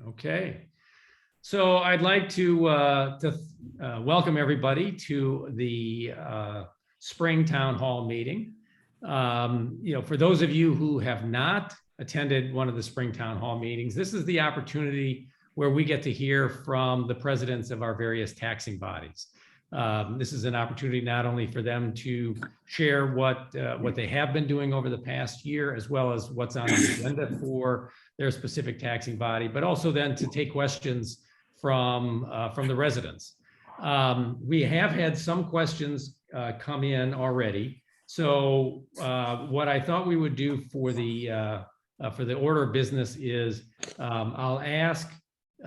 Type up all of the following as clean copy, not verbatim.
Okay. So I'd like to welcome everybody to the spring town hall meeting. For those of you who have not attended one of the spring town hall meetings, this is the opportunity where we get to hear from the presidents of our various taxing bodies. This is an opportunity not only for them to share what they have been doing over the past year, as well as what's on the agenda for their specific taxing body, but also then to take questions from the residents. We have had some questions come in already. So what I thought we would do for the order of business is I'll ask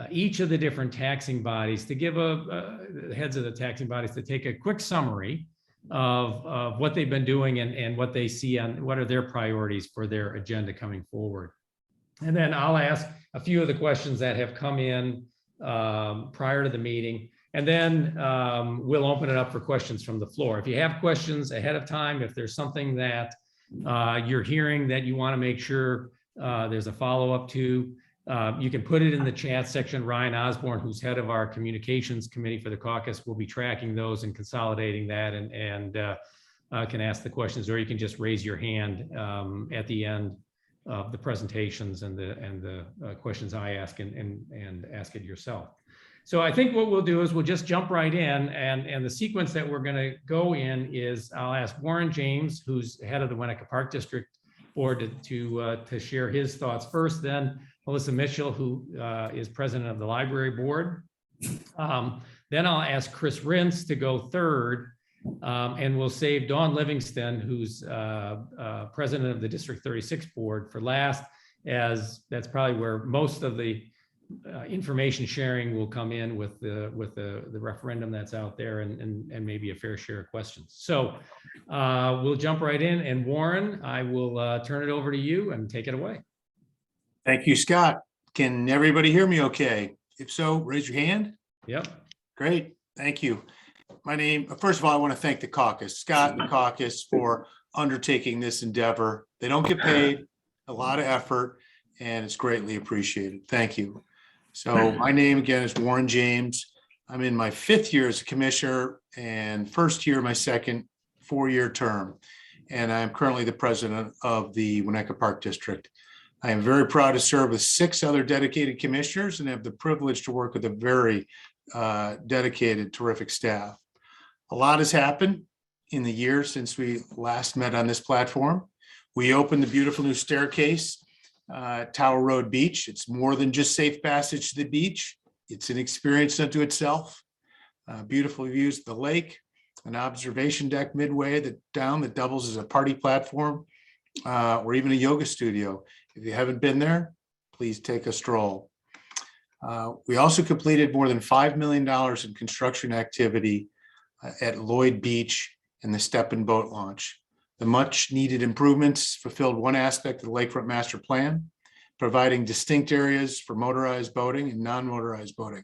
each of the different taxing bodies to give the heads of the taxing bodies to take a quick summary of what they've been doing and what they see on what are their priorities for their agenda coming forward. And then I'll ask a few of the questions that have come in prior to the meeting. And then we'll open it up for questions from the floor. If you have questions ahead of time, if there's something that you're hearing that you want to make sure there's a follow-up to, you can put it in the chat section. Ryan Osborne, who's head of our communications committee for the caucus, will be tracking those and consolidating that and can ask the questions, or you can just raise your hand at the end of the presentations and the questions I ask and ask it yourself. So I think what we'll do is we'll just jump right in, and the sequence that we're going to go in is I'll ask Warren James, who's head of the Winnetka Park District Board, to share his thoughts first. Then Melissa Mitchell, who is president of the library board. Then I'll ask Chris Rintz to go third, and we'll save Dawn Livingston, who's president of the District 36 board, for last, as that's probably where most of the information sharing will come in with the referendum that's out there and maybe a fair share of questions. So we'll jump right in, and Warren, I will turn it over to you and take it away. Thank you, Scott. Can everybody hear me okay? If so, raise your hand. Yep. Great. Thank you. First of all, I want to thank the caucus, Scott and the caucus, for undertaking this endeavor. They don't get paid, a lot of effort, and it's greatly appreciated. Thank you. So my name again is Warren James. I'm in my 5th year as a commissioner and first year, my second 4-year term. And I'm currently the president of the Winnetka Park District. I am very proud to serve with 6 other dedicated commissioners and have the privilege to work with a very dedicated, terrific staff. A lot has happened in the year since we last met on this platform. We opened the beautiful new staircase, Tower Road Beach. It's more than just safe passage to the beach. It's an experience unto itself. Beautiful views of the lake, an observation deck midway that doubles as a party platform, or even a yoga studio. If you haven't been there, please take a stroll. We also completed more than $5 million in construction activity at Lloyd Beach and the Step and Boat launch. The much needed improvements fulfilled one aspect of the Lakefront Master Plan, providing distinct areas for motorized boating and non-motorized boating.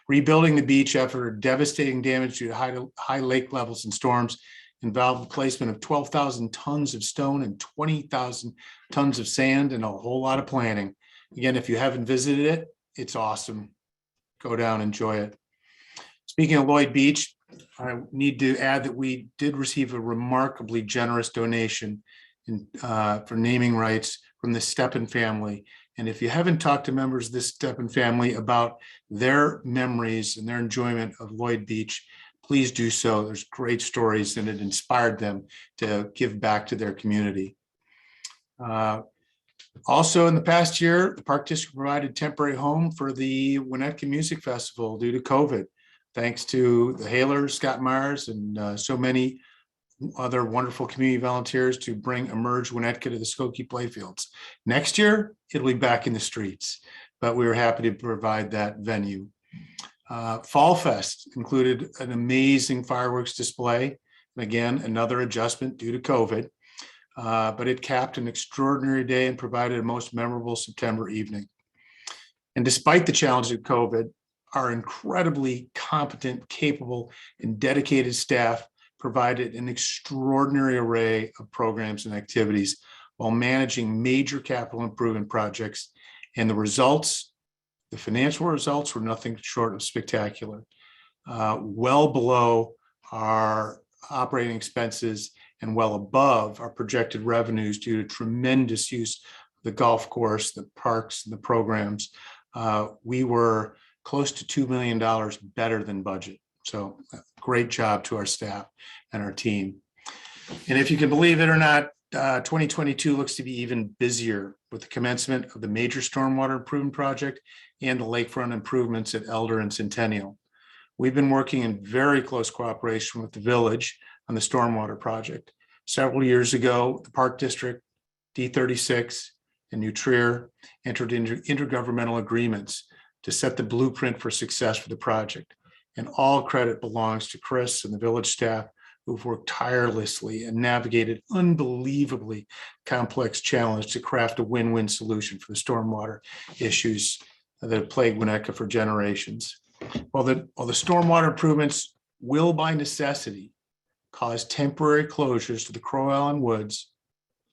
Rebuilding the beach after devastating damage due to high lake levels and storms involved the placement of 12,000 tons of stone and 20,000 tons of sand and a whole lot of planning. Again, if you haven't visited it, it's awesome. Go down, enjoy it. Speaking of Lloyd Beach, I need to add that we did receive a remarkably generous donation for naming rights from the Steppen family. And if you haven't talked to members of this Steppen family about their memories and their enjoyment of Lloyd Beach, please do so. There's great stories, and it inspired them to give back to their community. Also, in the past year, the Park District provided temporary home for the Winnetka Music Festival due to COVID. Thanks to the Hailers, Scott Meyers, and so many other wonderful community volunteers to bring Emerge Winnetka to the Skokie playfields. Next year, it'll be back in the streets, but we were happy to provide that venue. Fall Fest included an amazing fireworks display. And again, another adjustment due to COVID, but it capped an extraordinary day and provided a most memorable September evening. And despite the challenges of COVID, our incredibly competent, capable, and dedicated staff provided an extraordinary array of programs and activities while managing major capital improvement projects. And the results The financial results were nothing short of spectacular, well below our operating expenses and well above our projected revenues due to tremendous use of the golf course, the parks, and the programs. We were close to $2 million better than budget. So great job to our staff and our team. And if you can believe it or not, 2022 looks to be even busier with the commencement of the major stormwater improvement project and the lakefront improvements at Elder and Centennial. We've been working in very close cooperation with the village on the stormwater project. Several years ago, the Park District, D36, and New Trier entered into intergovernmental agreements to set the blueprint for success for the project. And all credit belongs to Chris and the village staff who've worked tirelessly and navigated unbelievably complex challenge to craft a win-win solution for the stormwater issues that have plagued Winnetka for generations. While the stormwater improvements will by necessity cause temporary closures to the Crow Island Woods,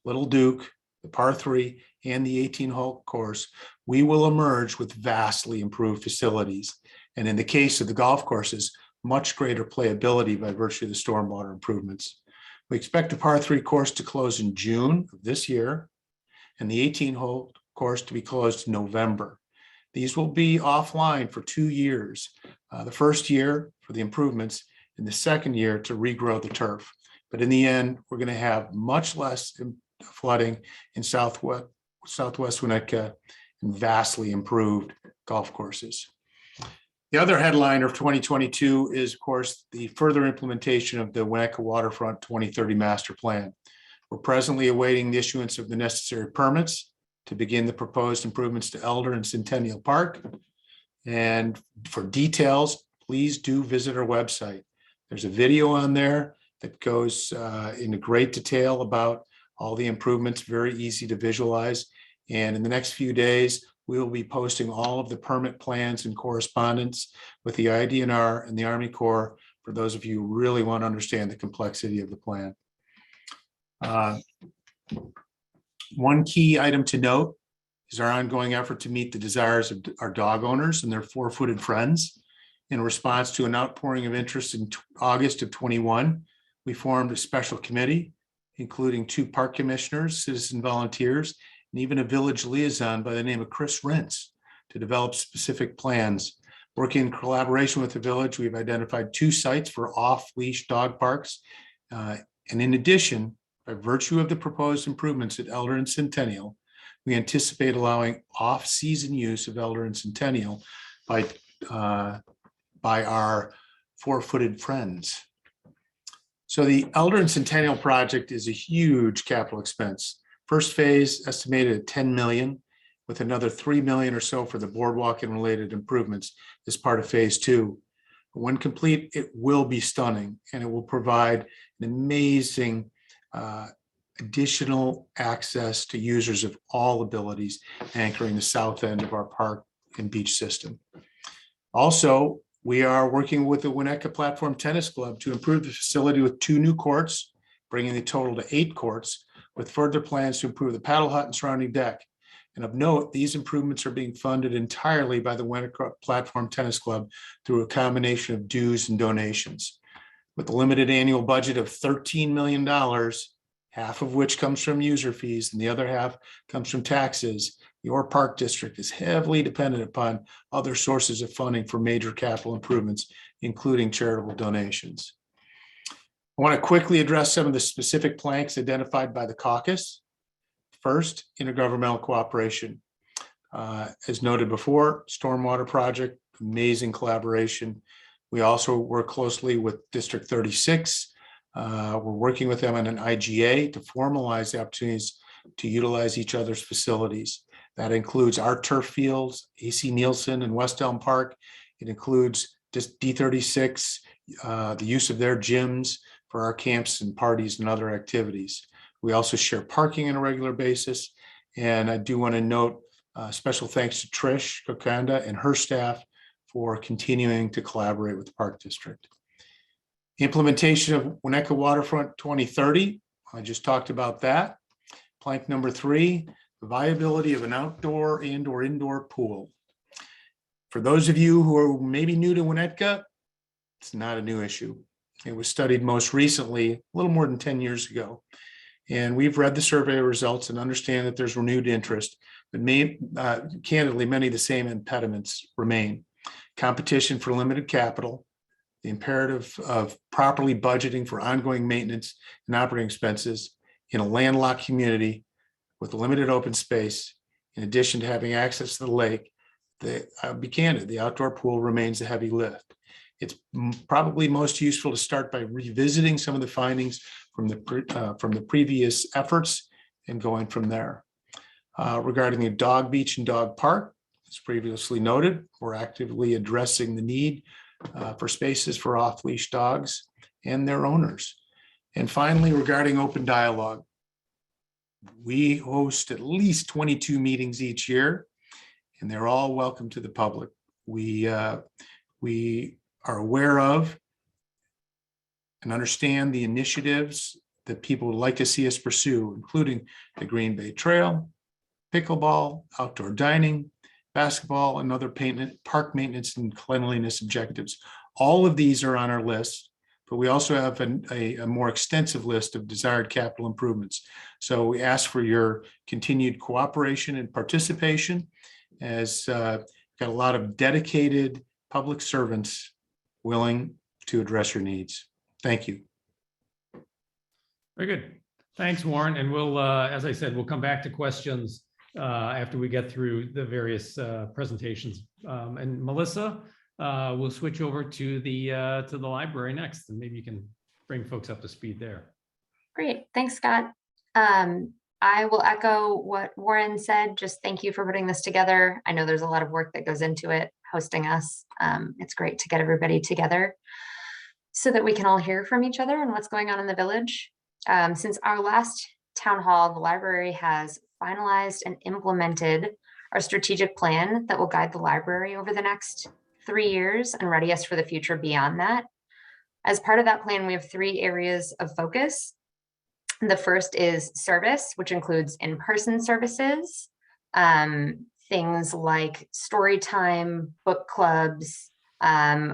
Little Duke, the par 3, and the 18-hole course, we will emerge with vastly improved facilities. And in the case of the golf courses, much greater playability by virtue of the stormwater improvements. We expect the par 3 course to close in June of this year and the 18-hole course to be closed in November. These will be offline for 2 years. The first year for the improvements and the second year to regrow the turf. But in the end, we're going to have much less flooding in southwest Winnetka and vastly improved golf courses. The other headliner of 2022 is, of course, the further implementation of the Winnetka Waterfront 2030 Master Plan. We're presently awaiting the issuance of the necessary permits to begin the proposed improvements to Elder and Centennial Park. And for details, please do visit our website. There's a video on there that goes into great detail about all the improvements, very easy to visualize. And in the next few days, we will be posting all of the permit plans and correspondence with the IDNR and the Army Corps for those of you who really want to understand the complexity of the plan. One key item to note is our ongoing effort to meet the desires of our dog owners and their four-footed friends. In response to an outpouring of interest in August of 21, we formed a special committee, including 2 park commissioners, citizen volunteers, and even a village liaison by the name of Chris Rintz to develop specific plans. Working in collaboration with the village, we've identified 2 sites for off-leash dog parks. And in addition, by virtue of the proposed improvements at Elder and Centennial, we anticipate allowing off-season use of Elder and Centennial by our four-footed friends. So the Elder and Centennial project is a huge capital expense. First phase estimated at $10 million, with another $3 million or so for the boardwalk and related improvements as part of phase 2. When complete, it will be stunning, and it will provide an amazing additional access to users of all abilities, anchoring the south end of our park and beach system. Also, we are working with the Winnetka Platform Tennis Club to improve the facility with 2 new courts, bringing the total to 8 courts, with further plans to improve the paddle hut and surrounding deck. And of note, these improvements are being funded entirely by the Winnetka Platform Tennis Club through a combination of dues and donations. With a limited annual budget of $13 million, half of which comes from user fees and the other half comes from taxes, your park district is heavily dependent upon other sources of funding for major capital improvements, including charitable donations. I want to quickly address some of the specific planks identified by the caucus. First, intergovernmental cooperation. As noted before, stormwater project, amazing collaboration. We also work closely with District 36. We're working with them on an IGA to formalize the opportunities to utilize each other's facilities. That includes our turf fields, AC Nielsen and West Elm Park. It includes just D36, the use of their gyms for our camps and parties and other activities. We also share parking on a regular basis. And I do want to note special thanks to Trish Kokanda and her staff for continuing to collaborate with the Park District. Implementation of Winnetka Waterfront 2030. I just talked about that. Plank number 3, the viability of an outdoor and/or indoor pool. For those of you who are maybe new to Winnetka, it's not a new issue. It was studied most recently, a little more than 10 years ago. And we've read the survey results and understand that there's renewed interest, but candidly, many of the same impediments remain. Competition for limited capital, the imperative of properly budgeting for ongoing maintenance and operating expenses in a landlocked community with limited open space, in addition to having access to the lake. I'll be candid, the outdoor pool remains a heavy lift. It's probably most useful to start by revisiting some of the findings from the previous efforts and going from there. Regarding the dog beach and dog park, as previously noted, we're actively addressing the need for spaces for off-leash dogs and their owners. And finally, regarding open dialogue, we host at least 22 meetings each year, and they're all welcome to the public. We are aware of and understand the initiatives that people would like to see us pursue, including the Green Bay Trail, pickleball, outdoor dining, basketball, and other park maintenance and cleanliness objectives. All of these are on our list, but we also have a more extensive list of desired capital improvements. So we ask for your continued cooperation and participation, as got a lot of dedicated public servants willing to address your needs. Thank you. Very good. Thanks, Warren. And we'll, as I said, we'll come back to questions after we get through the various presentations. And Melissa, we'll switch over to the library next, and maybe you can bring folks up to speed there. Great. Thanks, Scott. I will echo what Warren said. Just thank you for putting this together. I know there's a lot of work that goes into it, hosting us. It's great to get everybody together so that we can all hear from each other and what's going on in the village. Since our last town hall, the library has finalized and implemented our strategic plan that will guide the library over the next 3 years and ready us for the future beyond that. As part of that plan, we have 3 areas of focus. The first is service, which includes in-person services, things like story time, book clubs,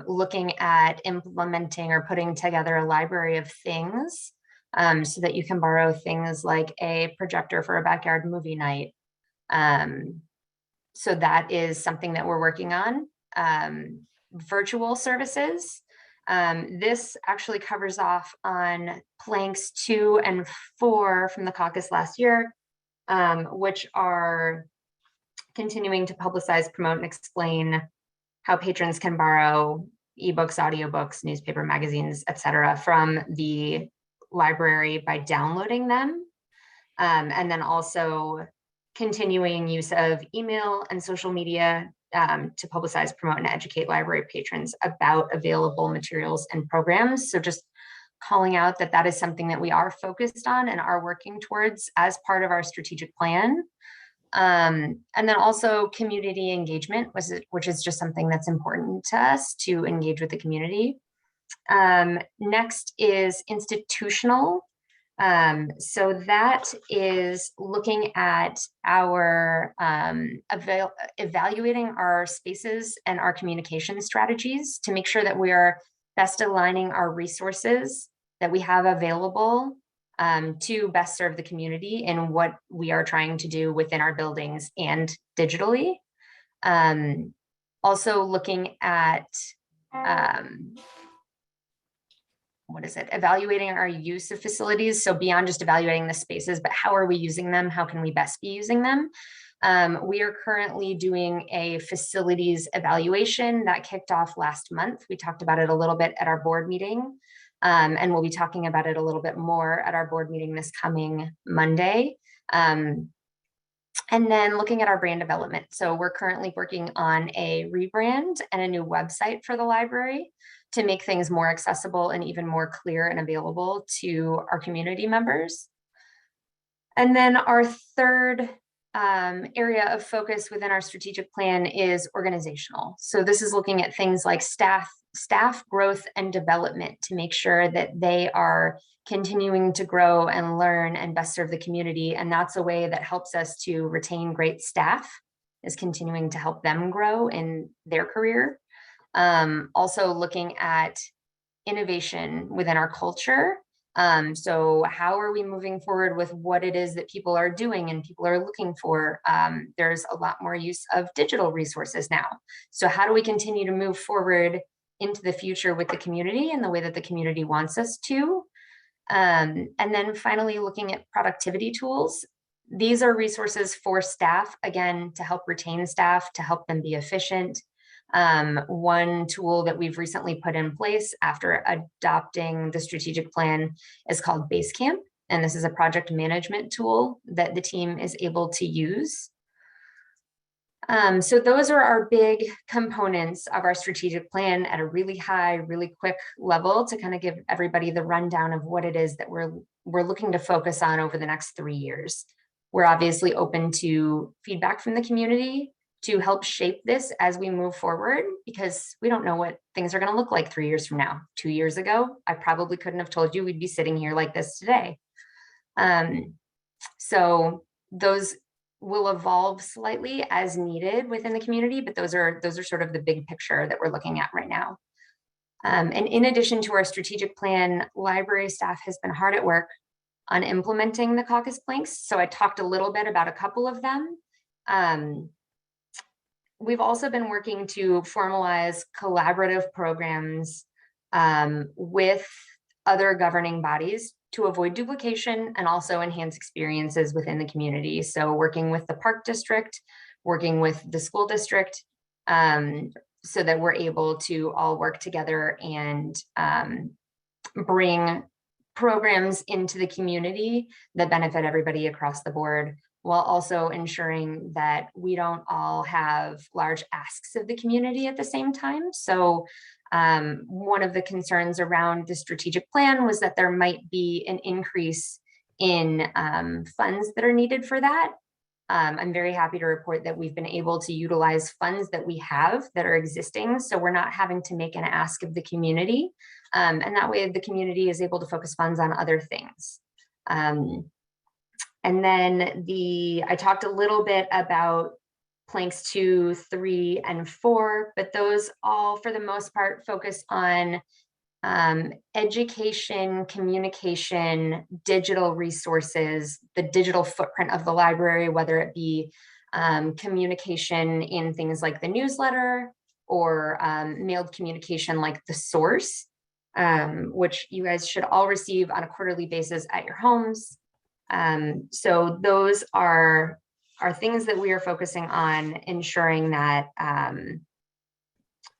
looking at implementing or putting together a library of things so that you can borrow things like a projector for a backyard movie night. So that is something that we're working on. Virtual services. This actually covers off on planks 2 and 4 from the caucus last year, which are continuing to publicize, promote, and explain how patrons can borrow ebooks, audiobooks, newspaper, magazines, etc., from the library by downloading them. And then also continuing use of email and social media to publicize, promote, and educate library patrons about available materials and programs. So just calling out that that is something that we are focused on and are working towards as part of our strategic plan. And then also community engagement, which is just something that's important to us to engage with the community. Next is institutional. So that is looking at our evaluating our spaces and our communication strategies to make sure that we are best aligning our resources that we have available to best serve the community in what we are trying to do within our buildings and digitally. Also looking at evaluating our use of facilities. So beyond just evaluating the spaces, but how are we using them? How can we best be using them? We are currently doing a facilities evaluation that kicked off last month. We talked about it a little bit at our board meeting, and we'll be talking about it a little bit more at our board meeting this coming Monday. And then looking at our brand development. So we're currently working on a rebrand and a new website for the library to make things more accessible and even more clear and available to our community members. And then our third area of focus within our strategic plan is organizational. So this is looking at things like staff growth and development to make sure that they are continuing to grow and learn and best serve the community. And that's a way that helps us to retain great staff, is continuing to help them grow in their career. Also looking at innovation within our culture. So how are we moving forward with what it is that people are doing and people are looking for? There's a lot more use of digital resources now. So how do we continue to move forward into the future with the community and the way that the community wants us to? And then finally, looking at productivity tools. These are resources for staff, again, to help retain staff, to help them be efficient. One tool that we've recently put in place after adopting the strategic plan is called Basecamp. And this is a project management tool that the team is able to use. So those are our big components of our strategic plan at a really high, really quick level to kind of give everybody the rundown of what it is that we're looking to focus on over the next 3 years. We're obviously open to feedback from the community to help shape this as we move forward, because we don't know what things are going to look like 3 years from now. 2 years ago, I probably couldn't have told you we'd be sitting here like this today. So those will evolve slightly as needed within the community, but those are sort of the big picture that we're looking at right now. And in addition to our strategic plan, library staff has been hard at work on implementing the caucus planks. So I talked a little bit about a couple of them. We've also been working to formalize collaborative programs with other governing bodies to avoid duplication and also enhance experiences within the community. So working with the park district, working with the school district, so that we're able to all work together and bring programs into the community that benefit everybody across the board, while also ensuring that we don't all have large asks of the community at the same time. So one of the concerns around the strategic plan was that there might be an increase in funds that are needed for that. I'm very happy to report that we've been able to utilize funds that we have that are existing. So we're not having to make an ask of the community. And that way the community is able to focus funds on other things. And then I talked a little bit about planks 2, 3, and 4, but those all, for the most part, focus on education, communication, digital resources, the digital footprint of the library, whether it be communication in things like the newsletter or mailed communication like the source, which you guys should all receive on a quarterly basis at your homes. So those are things that we are focusing on, ensuring that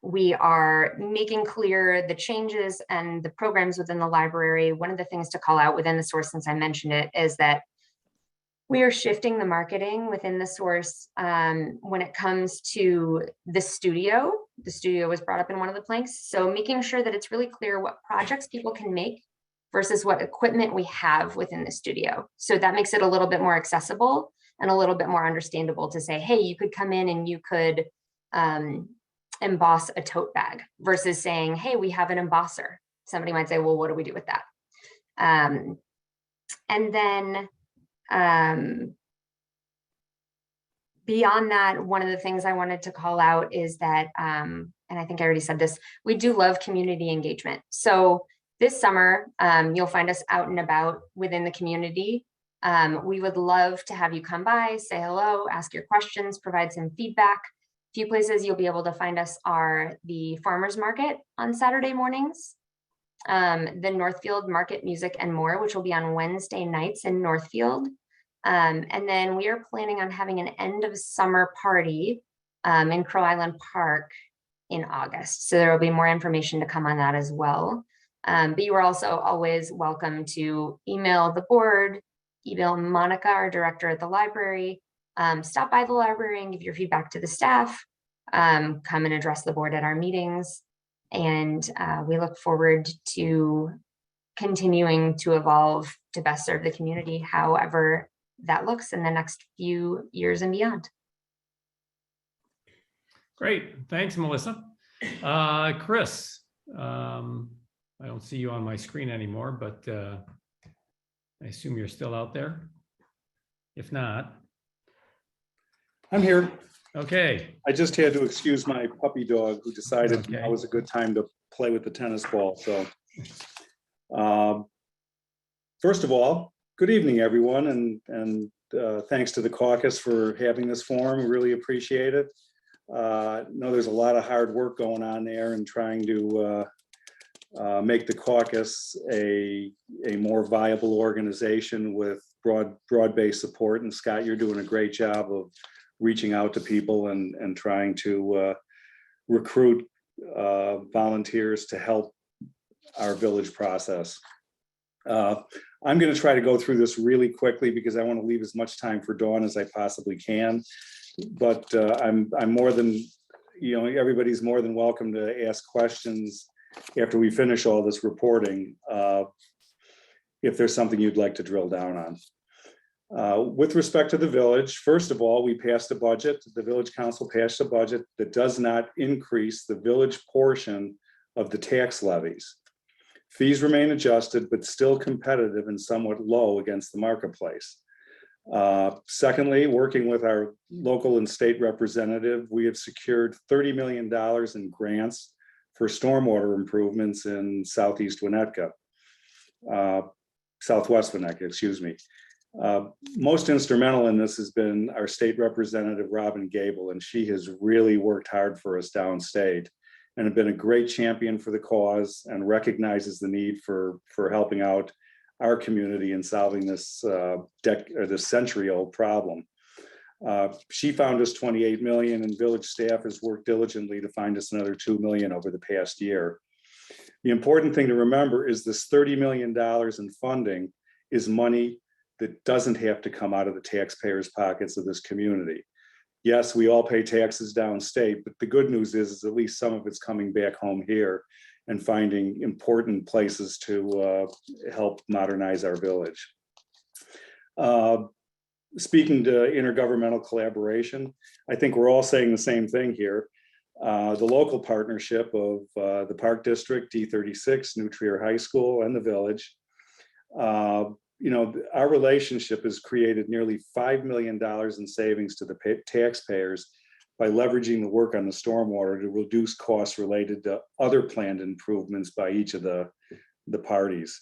we are making clear the changes and the programs within the library. One of the things to call out within the source, since I mentioned it, is that we are shifting the marketing within the source when it comes to the studio. The studio was brought up in one of the planks. So making sure that it's really clear what projects people can make versus what equipment we have within the studio. So that makes it a little bit more accessible and a little bit more understandable to say, hey, you could come in and you could emboss a tote bag, versus saying, hey, we have an embosser. Somebody might say, well, what do we do with that? And then beyond that, one of the things I wanted to call out is that, and I think I already said this, we do love community engagement. So this summer, you'll find us out and about within the community. We would love to have you come by, say hello, ask your questions, provide some feedback. A few places you'll be able to find us are the farmers market on Saturday mornings, the Northfield Market Music and More, which will be on Wednesday nights in Northfield. And then we are planning on having an end of summer party in Crow Island Park in August. So there will be more information to come on that as well. But you are also always welcome to email the board, email Monica, our director at the library, stop by the library and give your feedback to the staff, come and address the board at our meetings. And we look forward to continuing to evolve to best serve the community, however that looks in the next few years and beyond. Great, thanks, Melissa. Chris, I don't see you on my screen anymore, but I assume you're still out there. If not, I'm here. Okay, I just had to excuse my puppy dog who decided Okay. now was a good time to play with the tennis ball, so. um, First of all, good evening, everyone, and thanks to the caucus for having this forum. We really appreciate it. Know there's a lot of hard work going on there and trying to make the caucus a more viable organization with broad-based support. And Scott, you're doing a great job of reaching out to people and trying to recruit volunteers to help our village process. I'm going to try to go through this really quickly because I want to leave as much time for Dawn as I possibly can. But I'm more than, everybody's more than welcome to ask questions after we finish all this reporting, if there's something you'd like to drill down on. With respect to the village, first of all, we passed a budget. The village council passed a budget that does not increase the village portion of the tax levies. Fees remain adjusted, but still competitive and somewhat low against the marketplace. Secondly, working with our local and state representative, we have secured $30 million in grants for stormwater improvements in Southwest Winnetka, excuse me. Most instrumental in this has been our state representative, Robin Gable, and she has really worked hard for us downstate and have been a great champion for the cause and recognizes the need for helping out our community in solving this this century-old problem. She found us 28 million, and village staff has worked diligently to find us another 2 million over the past year. The important thing to remember is this $30 million in funding is money that doesn't have to come out of the taxpayers' pockets of this community. Yes, we all pay taxes downstate, but the good news is at least some of it's coming back home here and finding important places to help modernize our village. Speaking to intergovernmental collaboration, I think we're all saying the same thing here. The local partnership of the Park District, D36, New Trier High School, and the village. Our relationship has created nearly $5 million in savings to the taxpayers by leveraging the work on the stormwater to reduce costs related to other planned improvements by each of the parties.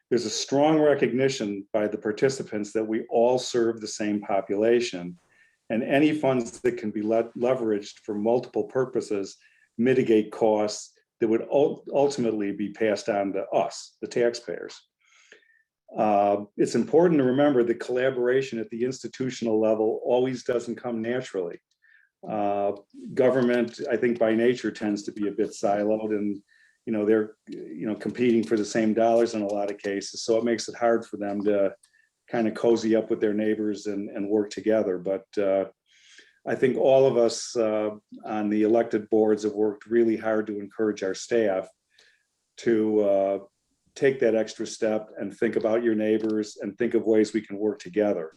There's a strong recognition by the participants that we all serve the same population, and any funds that can be leveraged for multiple purposes mitigate costs that would ultimately be passed on to us, the taxpayers. It's important to remember that collaboration at the institutional level always doesn't come naturally. Government, I think by nature, tends to be a bit siloed, and they're competing for the same dollars in a lot of cases, so it makes it hard for them to kind of cozy up with their neighbors and work together. But I think all of us on the elected boards have worked really hard to encourage our staff to take that extra step and think about your neighbors and think of ways we can work together.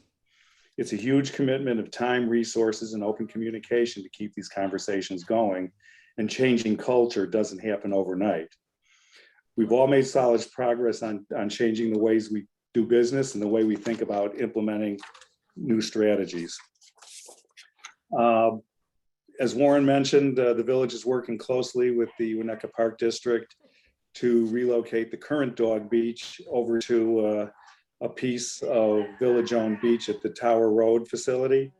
It's a huge commitment of time, resources, and open communication to keep these conversations going, and changing culture doesn't happen overnight. We've all made solid progress on changing the ways we do business and the way we think about implementing new strategies. As Warren mentioned, the village is working closely with the Winnetka Park District to relocate the current dog beach over to a piece of village-owned beach at the Tower Road facility.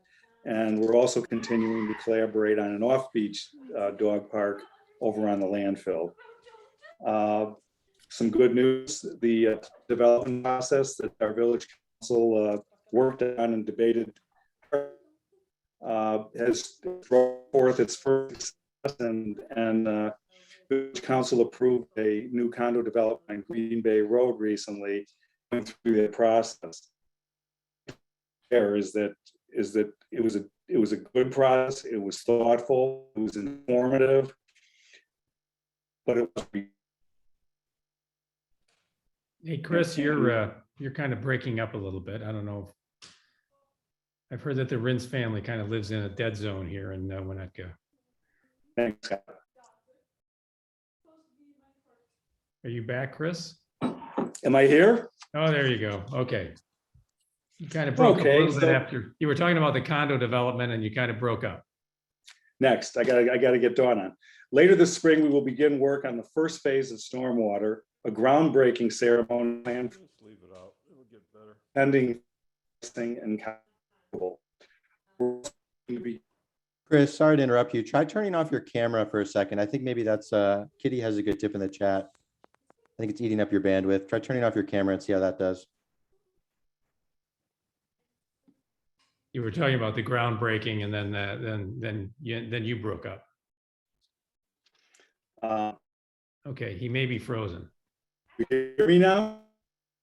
And we're also continuing to collaborate on an off-beach dog park over on the landfill. Some good news, the development process that our village council worked on and debated has brought forth its first success, and the village council approved a new condo development on Green Bay Road recently. Went through that process. There is that it was a good process. It was thoughtful. It was informative, but it was. Hey, Chris, you're kind of breaking up a little bit. I don't know. I've heard that the Rintz family kind of lives in a dead zone here in Winnetka. Thanks, Scott. Are you back, Chris? Am I here? Oh, there you go. Okay. You kind of broke up a little bit so after you were talking about the condo development, and you kind of broke up. Next, I gotta get Dawn on. Later this spring, we will begin work on the first phase of stormwater, a groundbreaking ceremony planned Just leave it out. It'll get better. pending testing and Chris, sorry to interrupt you. Try turning off your camera for a second. I think maybe that's Kitty has a good tip in the chat. I think it's eating up your bandwidth. Try turning off your camera and see how that does. You were talking about the groundbreaking, and then you broke up. Okay, he may be frozen. You hear me now?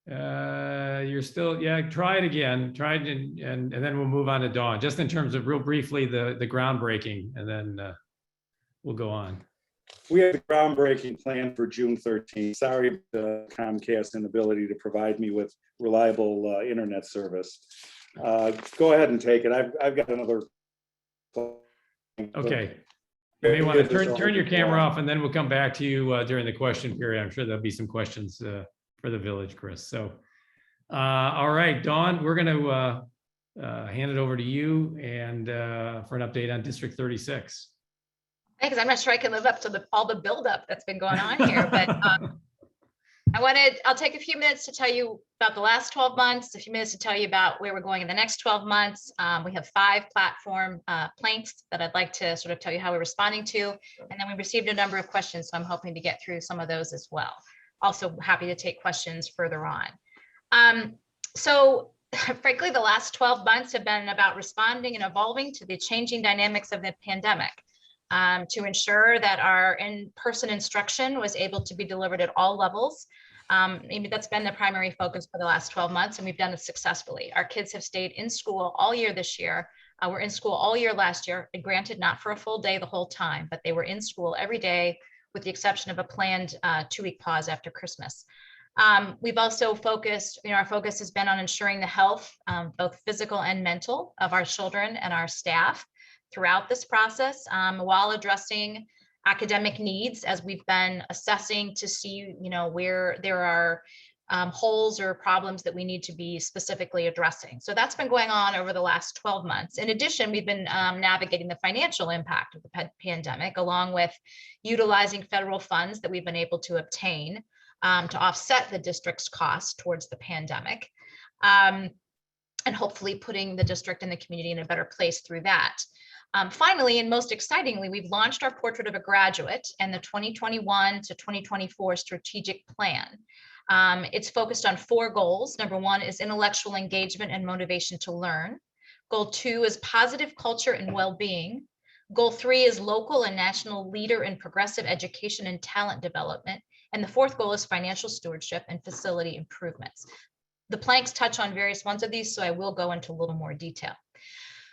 You're still, yeah, try it again. Try it and then we'll move on to Dawn, just in terms of real briefly the groundbreaking, and then we'll go on. We have a groundbreaking plan for June 13th. Sorry, the Comcast inability to provide me with reliable internet service. Go ahead and take it. I've got another. Okay. You may want to turn your camera off, and then we'll come back to you during the question period. I'm sure there'll be some questions for the village, Chris. So, all right, Dawn, we're going to hand it over to you and for an update on District 36. Because I'm not sure I can live up to all the buildup that's been going on here, but I'll take a few minutes to tell you about the last 12 months, a few minutes to tell you about where we're going in the next 12 months. We have 5 platform planks that I'd like to sort of tell you how we're responding to. And then we received a number of questions, so I'm hoping to get through some of those as well. Also happy to take questions further on. So frankly, the last 12 months have been about responding and evolving to the changing dynamics of the pandemic. To ensure that our in-person instruction was able to be delivered at all levels. Maybe that's been the primary focus for the last 12 months, and we've done it successfully. Our kids have stayed in school all year this year. We're in school all year last year, and granted, not for a full day the whole time, but they were in school every day with the exception of a planned 2-week pause after Christmas. We've also focused, our focus has been on ensuring the health, both physical and mental, of our children and our staff throughout this process, while addressing academic needs as we've been assessing to see, where there are holes or problems that we need to be specifically addressing. So that's been going on over the last 12 months. In addition, we've been navigating the financial impact of the pandemic, along with utilizing federal funds that we've been able to obtain to offset the district's costs towards the pandemic, and hopefully putting the district and the community in a better place through that. Finally, and most excitingly, we've launched our Portrait of a Graduate and the 2021 to 2024 strategic plan. It's focused on 4 goals. Number 1 is intellectual engagement and motivation to learn. Goal 2 is positive culture and well-being. Goal 3 is local and national leader in progressive education and talent development. And the 4th goal is financial stewardship and facility improvements. The planks touch on various ones of these, so I will go into a little more detail.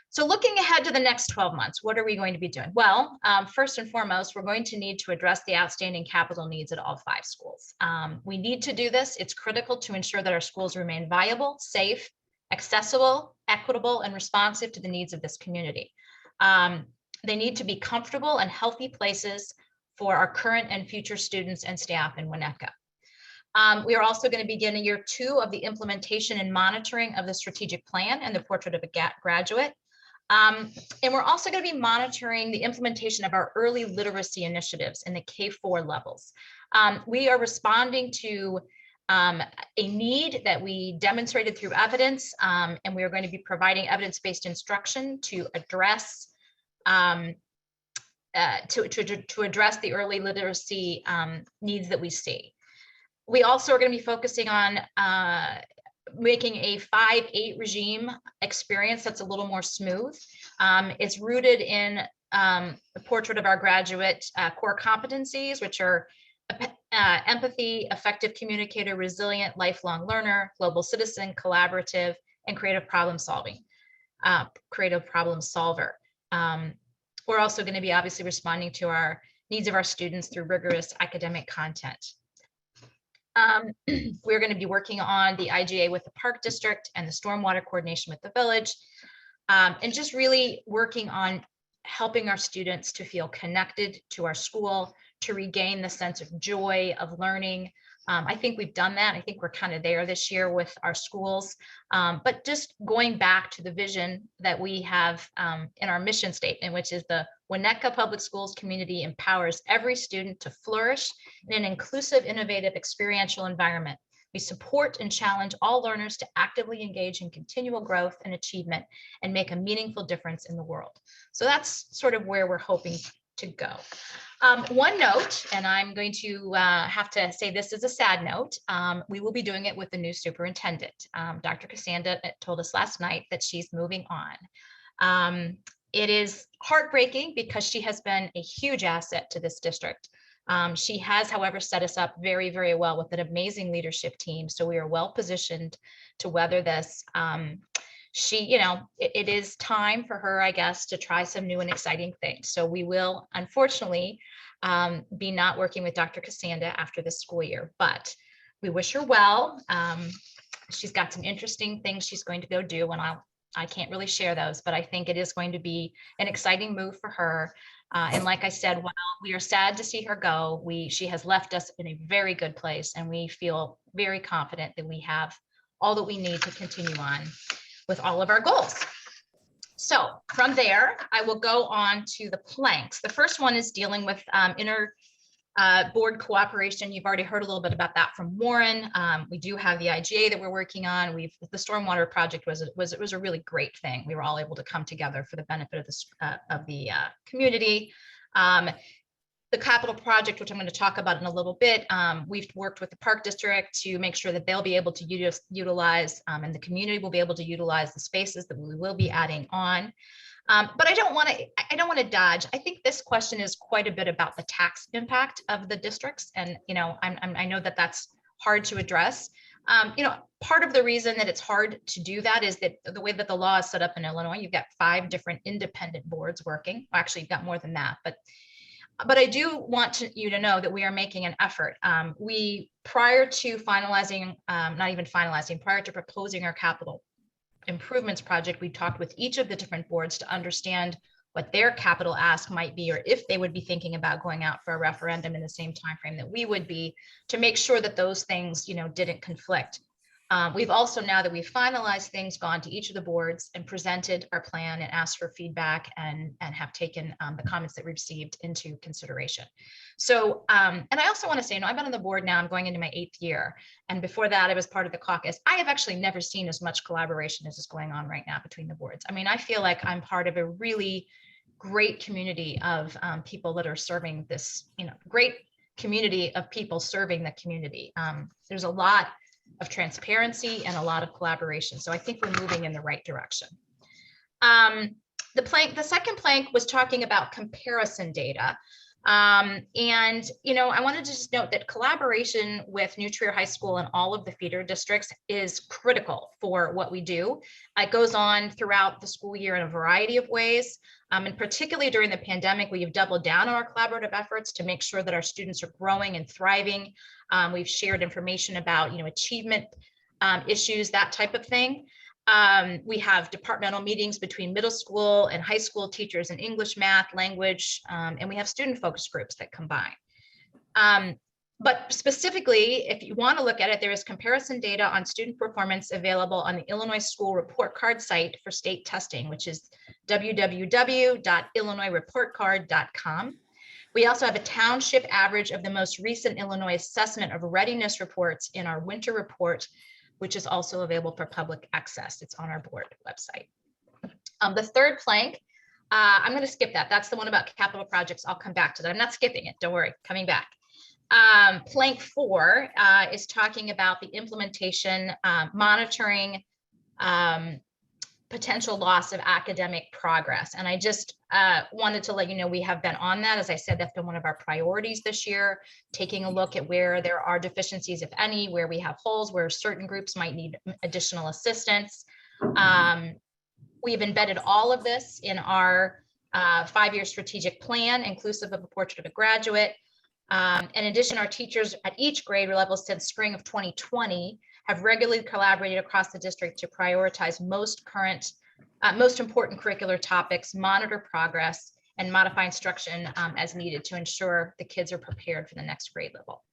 So looking ahead to the next 12 months, what are we going to be doing? Well, first and foremost, we're going to need to address the outstanding capital needs at all 5 schools. We need to do this. It's critical to ensure that our schools remain viable, safe, accessible, equitable, and responsive to the needs of this community. They need to be comfortable and healthy places for our current and future students and staff in Winnetka. We are also going to begin year 2 of the implementation and monitoring of the strategic plan and the Portrait of a Graduate. And we're also going to be monitoring the implementation of our early literacy initiatives in the K-4 levels. We are responding to a need that we demonstrated through evidence, and we are going to be providing evidence-based instruction to address to address the early literacy needs that we see. We also are going to be focusing on making a 5-8 regime experience that's a little more smooth. It's rooted in the Portrait of our Graduate core competencies, which are empathy, effective communicator, resilient, lifelong learner, global citizen, collaborative, and creative problem solver. We're also going to be obviously responding to our needs of our students through rigorous academic content. We're going to be working on the IGA with the Park District and the stormwater coordination with the village, and just really working on helping our students to feel connected to our school, to regain the sense of joy of learning, I think we've done that. I think we're kind of there this year with our schools. But just going back to the vision that we have in our mission statement, which is the Winnetka Public Schools community empowers every student to flourish in an inclusive, innovative, experiential environment. We support and challenge all learners to actively engage in continual growth and achievement and make a meaningful difference in the world. So that's sort of where we're hoping to go. One note, and I'm going to have to say this is a sad note, we will be doing it with the new superintendent. Dr. Cassandra told us last night that she's moving on. It is heartbreaking because she has been a huge asset to this district. She has, however, set us up very, very well with an amazing leadership team. So we are well positioned to weather this. It is time for her, I guess, to try some new and exciting things. So we will, unfortunately, be not working with Dr. Cassandra after this school year, but we wish her well. She's got some interesting things she's going to go do, and I can't really share those, but I think it is going to be an exciting move for her. And like I said, while we are sad to see her go, she has left us in a very good place, and we feel very confident that we have all that we need to continue on with all of our goals. So from there, I will go on to the planks. The first one is dealing with board cooperation. You've already heard a little bit about that from Warren. We do have the IGA that we're working on. The stormwater project was a really great thing. We were all able to come together for the benefit of the community. The capital project, which I'm going to talk about in a little bit, we've worked with the Park District to make sure that they'll be able to utilize, and the community will be able to utilize the spaces that we will be adding on. But I don't want to dodge. I think this question is quite a bit about the tax impact of the districts, and I know that that's hard to address. Part of the reason that it's hard to do that is that the way that the law is set up in Illinois, you've got 5 different independent boards working. Well, actually, you've got more than that, but I do want you to know that we are making an effort. Prior to finalizing, prior to proposing our capital improvements project, we talked with each of the different boards to understand what their capital ask might be, or if they would be thinking about going out for a referendum in the same timeframe that we would be, to make sure that those things, didn't conflict. We've also, now that we've finalized things, gone to each of the boards and presented our plan and asked for feedback, and have taken the comments that we received into consideration. So, and I also want to say, I've been on the board now, I'm going into my 8th year. And before that, I was part of the caucus. I have actually never seen as much collaboration as is going on right now between the boards. I mean, I feel like I'm part of a really great community of people that are serving this, great community of people serving the community. There's a lot of transparency and a lot of collaboration. So I think we're moving in the right direction. The second plank was talking about comparison data. I wanted to just note that collaboration with New Trier High School and all of the feeder districts is critical for what we do. It goes on throughout the school year in a variety of ways. And particularly during the pandemic, we have doubled down on our collaborative efforts to make sure that our students are growing and thriving. We've shared information about, achievement issues, that type of thing. We have departmental meetings between middle school and high school teachers in English, math, language, and we have student focus groups that combine. But specifically, if you want to look at it, there is comparison data on student performance available on the Illinois School Report Card site for state testing, which is www.illinoisreportcard.com. We also have a township average of the most recent Illinois assessment of readiness reports in our winter report, which is also available for public access. It's on our board website. The third plank, I'm going to skip that. That's the one about capital projects. I'll come back to that. I'm not skipping it. Don't worry, coming back. Plank 4 is talking about the implementation, monitoring potential loss of academic progress. And I just wanted to let you know we have been on that. As I said, that's been one of our priorities this year, taking a look at where there are deficiencies, if any, where we have holes, where certain groups might need additional assistance. We've embedded all of this in our 5-year strategic plan, inclusive of a portrait of a graduate. In addition, our teachers at each grade level since spring of 2020 have regularly collaborated across the district to prioritize most important curricular topics, monitor progress, and modify instruction as needed to ensure the kids are prepared for the next grade level.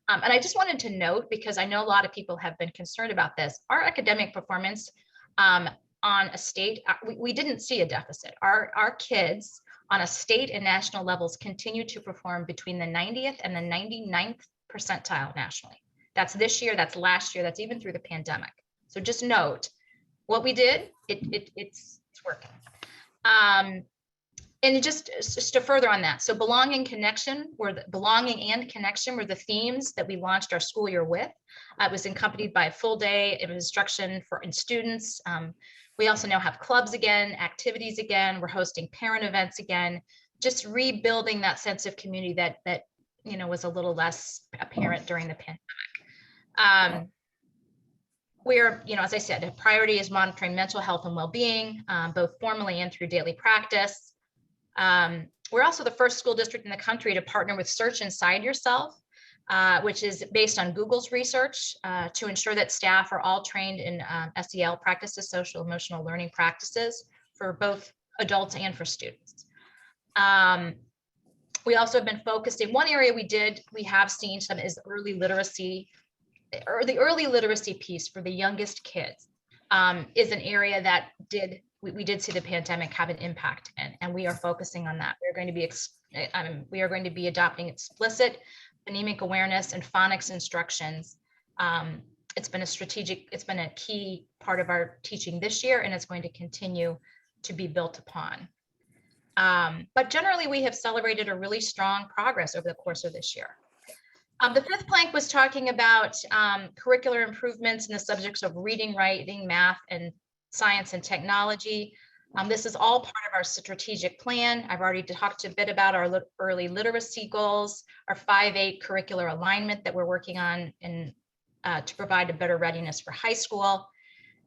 And I just wanted to note, because I know a lot of people have been concerned about this, our academic performance on a state, we didn't see a deficit. Our kids on a state and national levels continue to perform between the 90th and the 99th percentile nationally. That's this year, that's last year, that's even through the pandemic. So just note what we did, it's working. And just to further on that, so belonging and connection were the themes that we launched our school year with. It was accompanied by a full day of instruction for students. We also now have clubs again, activities again. We're hosting parent events again, just rebuilding that sense of community that was a little less apparent during the pandemic. We're, as I said, a priority is monitoring mental health and well-being, both formally and through daily practice. We're also the first school district in the country to partner with Search Inside Yourself, which is based on Google's research to ensure that staff are all trained in SEL practices, social emotional learning practices, for both adults and for students. We also have been focused in one area we have seen some is early literacy, or the early literacy piece for the youngest kids is an area that we did see the pandemic have an impact, and we are focusing on that. We are going to be adopting explicit phonemic awareness and phonics instructions. It's been a key part of our teaching this year, and it's going to continue to be built upon. But generally, we have celebrated a really strong progress over the course of this year. The fifth plank was talking about curricular improvements in the subjects of reading, writing, math, and science and technology. This is all part of our strategic plan. I've already talked a bit about our early literacy goals, our 5-8 curricular alignment that we're working on to provide a better readiness for high school.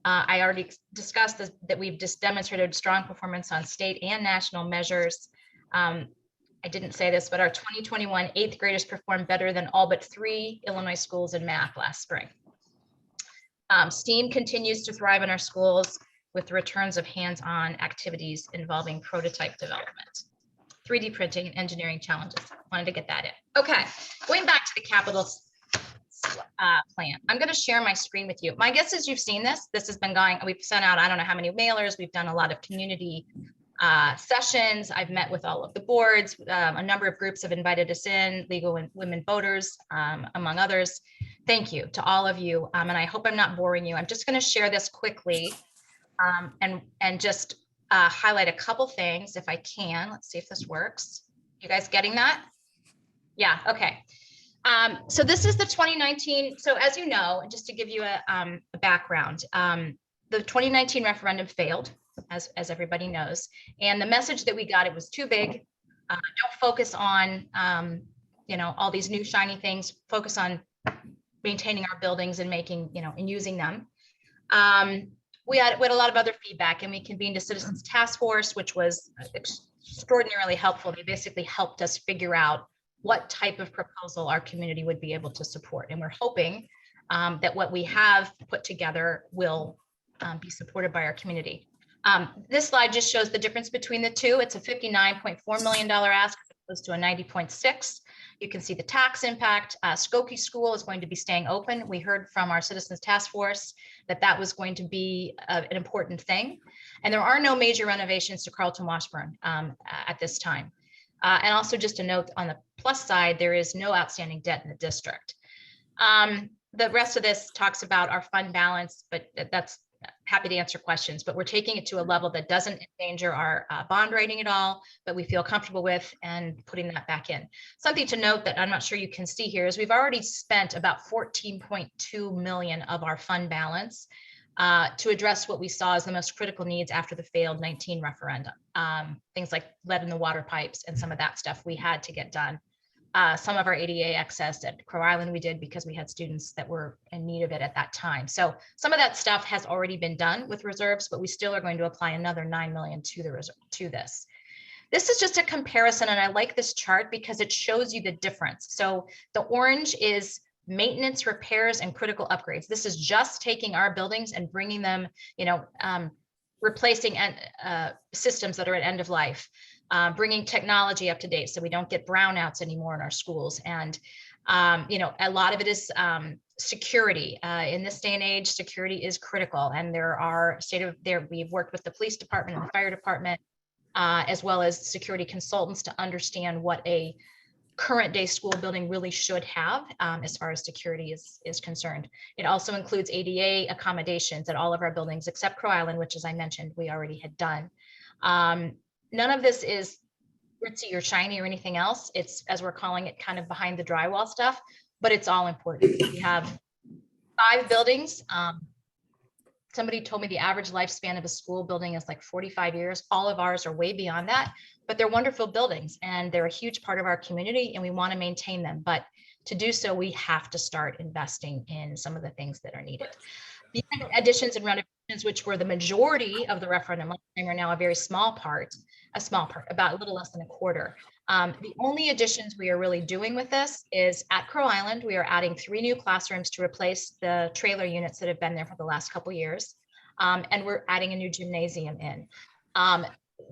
I already discussed that we've just demonstrated strong performance on state and national measures. I didn't say this, but our 2021 8th graders performed better than all but 3 Illinois schools in math last spring. STEAM continues to thrive in our schools with the returns of hands-on activities involving prototype development, 3D printing, and engineering challenges. Wanted to get that in. Okay, going back to the capital plan. I'm going to share my screen with you. My guess is you've seen this. This has been going, we've sent out, I don't know how many mailers. We've done a lot of community sessions. I've met with all of the boards. A number of groups have invited us in, legal and women voters, among others. Thank you to all of you. And I hope I'm not boring you. I'm just going to share this quickly and just highlight a couple things if I can. Let's see if this works. You guys getting that? Yeah, okay. So this is the 2019. So as you know, just to give you a background, the 2019 referendum failed, as everybody knows. And the message that we got, it was too big. Don't focus on, all these new shiny things. Focus on maintaining our buildings and making, and using them. We had a lot of other feedback, and we convened a citizens task force, which was extraordinarily helpful. They basically helped us figure out what type of proposal our community would be able to support. And we're hoping that what we have put together will be supported by our community. This slide just shows the difference between the two. It's a $59.4 million ask as opposed to a 90.6. You can see the tax impact. Skokie School is going to be staying open. We heard from our Citizens Task Force that was going to be an important thing. And there are no major renovations to Carlton Washburn at this time. And also just a note on the plus side, there is no outstanding debt in the district. The rest of this talks about our fund balance, but that's happy to answer questions, but we're taking it to a level that doesn't endanger our bond rating at all, but we feel comfortable with and putting that back in. Something to note that I'm not sure you can see here is we've already spent about 14.2 million of our fund balance to address what we saw as the most critical needs after the failed 19 referendum. Things like lead in the water pipes and some of that stuff we had to get done. Some of our ADA access at Crow Island we did because we had students that were in need of it at that time. So some of that stuff has already been done with reserves, but we still are going to apply another 9 million to the reserve to this. This is just a comparison, and I like this chart because it shows you the difference. So the orange is maintenance, repairs, and critical upgrades. This is just taking our buildings and bringing them, replacing systems that are at end of life. bringing technology up to date so we don't get brownouts anymore in our schools. And, a lot of it is security. In this day and age, security is critical. And we've worked with the police department and the fire department, as well as security consultants to understand what a current day school building really should have as far as security is concerned. It also includes ADA accommodations at all of our buildings except Crow Island, which, as I mentioned, we already had done. None of this is ritzy or shiny or anything else. It's, as we're calling it, kind of behind the drywall stuff, but it's all important. We have 5 buildings. Somebody told me the average lifespan of a school building is like 45 years. All of ours are way beyond that, but they're wonderful buildings and they're a huge part of our community and we want to maintain them. But to do so, we have to start investing in some of the things that are needed. The additions and renovations, which were the majority of the referendum, are now a very small part, about a little less than a quarter. The only additions we are really doing with this is at Crow Island, we are adding 3 new classrooms to replace the trailer units that have been there for the last couple of years. And we're adding a new gymnasium in.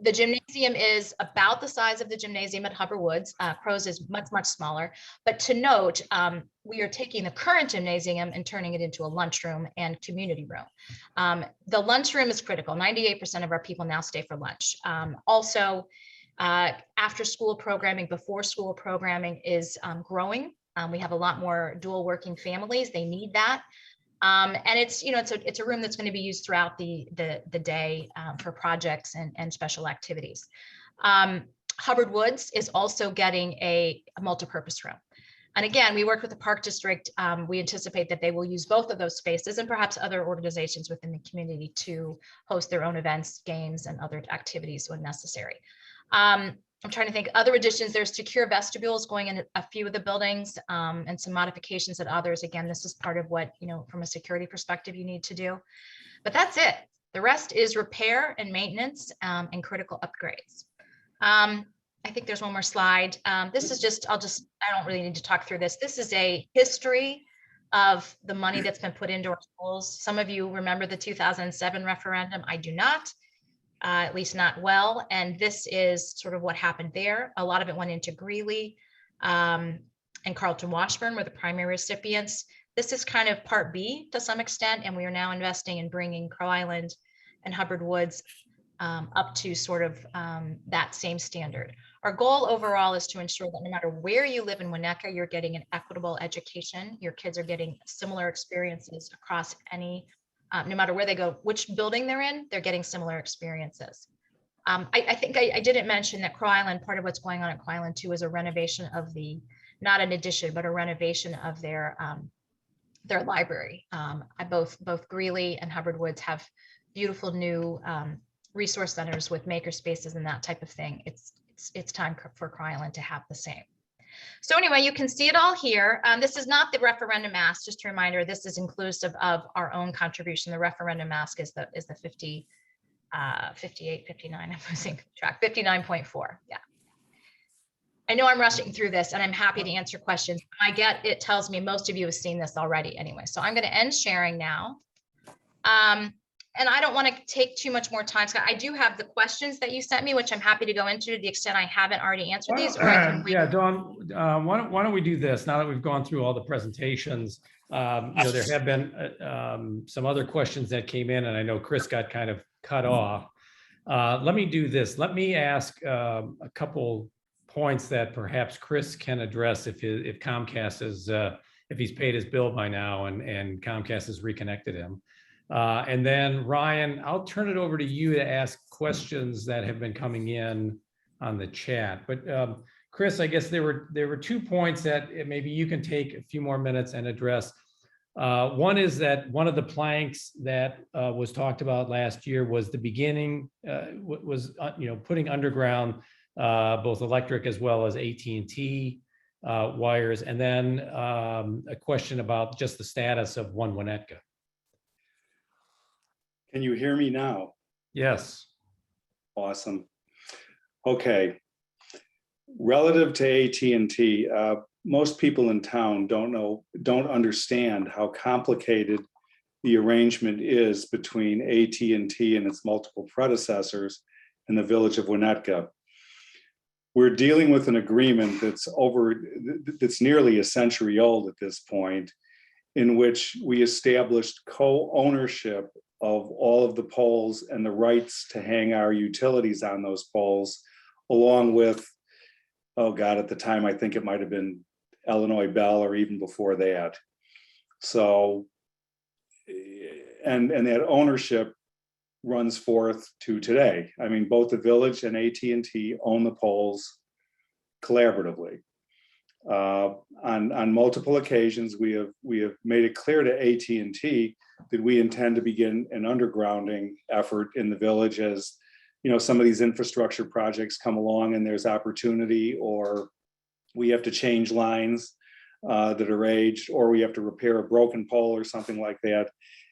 The gymnasium is about the size of the gymnasium at Hubbard Woods. Crow's is much, much smaller. But to note, we are taking the current gymnasium and turning it into a lunchroom and community room. The lunchroom is critical. 98% of our people now stay for lunch. Also, after school programming, before school programming is growing. We have a lot more dual working families. They need that. And it's a room that's going to be used throughout the day for projects and special activities. Hubbard Woods is also getting a multipurpose room. And again, we worked with the Park District. We anticipate that they will use both of those spaces and perhaps other organizations within the community to host their own events, games, and other activities when necessary. I'm trying to think other additions. There's secure vestibules going in a few of the buildings and some modifications at others. Again, this is part of what, from a security perspective, you need to do. But that's it. The rest is repair and maintenance and critical upgrades. I think there's one more slide. This is just, I don't really need to talk through this. This is a history of the money that's been put into our schools. Some of you remember the 2007 referendum. I do not. At least not well. And this is sort of what happened there. A lot of it went into Greeley and Carlton Washburn were the primary recipients. This is kind of part B to some extent, and we are now investing in bringing Crow Island and Hubbard Woods up to sort of that same standard. Our goal overall is to ensure that no matter where you live in Winnetka, you're getting an equitable education. Your kids are getting similar experiences across any no matter where they go, which building they're in, they're getting similar experiences. I think I didn't mention that Crow Island, part of what's going on at Crow Island too is a renovation of not an addition, but a renovation of their library. Both Greeley and Hubbard Woods have beautiful new resource centers with maker spaces and that type of thing. It's time for Crow Island to have the same. So anyway, you can see it all here. This is not the referendum ask, just a reminder, this is inclusive of our own contribution. The referendum ask is the 58, 59, I'm losing track, 59.4, yeah. I know I'm rushing through this and I'm happy to answer questions. It tells me most of you have seen this already anyway. So I'm gonna end sharing now. And I don't want to take too much more time, Scott. I do have the questions that you sent me, which I'm happy to go into to the extent I haven't already answered these. Or I can wait. Yeah, Dawn, why don't we do this now that we've gone through all the presentations? There have been some other questions that came in, and I know Chris got kind of cut off. Let me do this. Let me ask a couple points that perhaps Chris can address if Comcast is if he's paid his bill by now and Comcast has reconnected him. And then Ryan, I'll turn it over to you to ask questions that have been coming in on the chat. But Chris, I guess there were 2 points that maybe you can take a few more minutes and address. One is that one of the planks that was talked about last year was the beginning, putting underground both electric as well as AT&T wires, and then a question about just the status of One Winnetka. Can you hear me now? Yes. Awesome. Okay. Relative to AT&T, most people in town don't understand how complicated the arrangement is between AT&T and its multiple predecessors in the village of Winnetka. we're dealing with an agreement that's nearly a century old at this point, in which we established co-ownership of all of the poles and the rights to hang our utilities on those poles, along with, oh God, at the time, I think it might have been Illinois Bell or even before that. So, and that ownership runs forth to today. I mean, both the village and AT&T own the poles collaboratively. On multiple occasions, we have made it clear to AT&T that we intend to begin an undergrounding effort in the village as, you know, some of these infrastructure projects come along and there's opportunity, or we have to change lines that are aged, or we have to repair a broken pole or something like that.